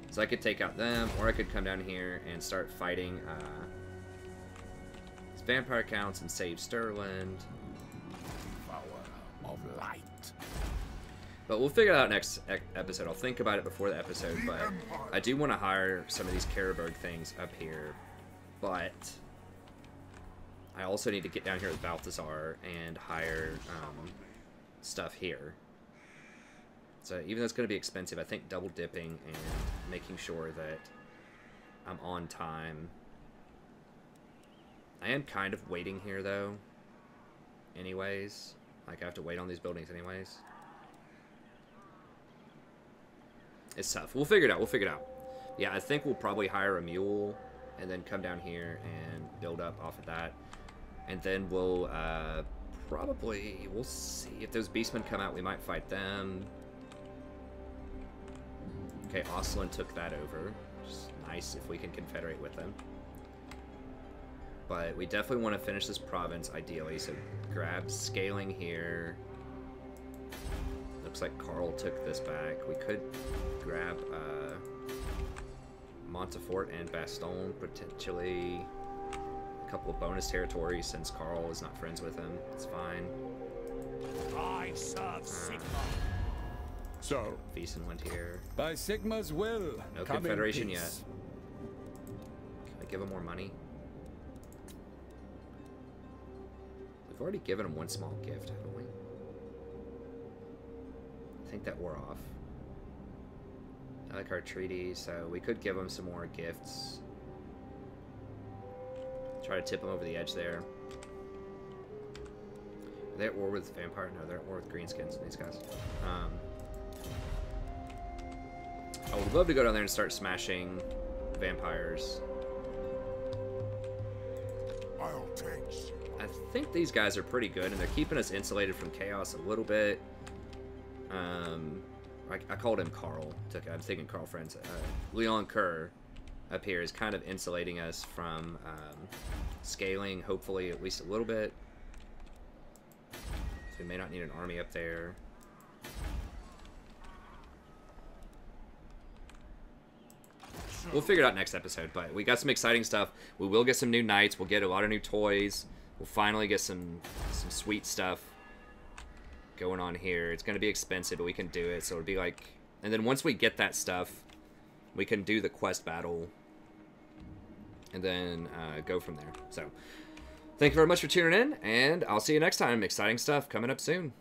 So I could take out them, or I could come down here and start fighting these vampire counts and save Stirland. Power of light. But we'll figure it out next episode. I'll think about it before the episode, but I do want to hire some of these Karaberg things up here. But I also need to get down here with Balthasar and hire stuff here. So even though it's going to be expensive, I think double dipping and making sure that I'm on time. I am kind of waiting here, though. Anyways. Like, I have to wait on these buildings anyways. It's tough. We'll figure it out. We'll figure it out. Yeah, I think we'll probably hire a mule and then come down here and build up off of that. And then we'll probably... We'll see. If those beastmen come out, we might fight them. Okay, Oslin took that over. Just nice if we can confederate with them. But we definitely want to finish this province, ideally. So grab scaling here. Looks like Carl took this back. We could grab Montfort and Baston, potentially. A couple of bonus territories since Carl is not friends with him. It's fine. I serve Sigma. So, Beeson went here. by Sigma's will, No come in confederation peace. yet. Can I give him more money? We've already given him one small gift, haven't we? I think that wore off. I like our treaty, so we could give him some more gifts. Try to tip him over the edge there. Are they at war with Vampire? No, they're at war with Greenskins, these guys. I would love to go down there and start smashing vampires. I'll take. I think these guys are pretty good, and they're keeping us insulated from chaos a little bit. I called him Carl. I'm thinking Carl Friends. Leon Kerr up here is kind of insulating us from scaling, hopefully at least a little bit. So we may not need an army up there. We'll figure it out next episode, but we got some exciting stuff. We will get some new knights. We'll get a lot of new toys. We'll finally get some sweet stuff going on here. It's going to be expensive, but we can do it. So it'll be like... And then once we get that stuff, we can do the quest battle. And then go from there. So, thank you very much for tuning in, and I'll see you next time. Exciting stuff coming up soon.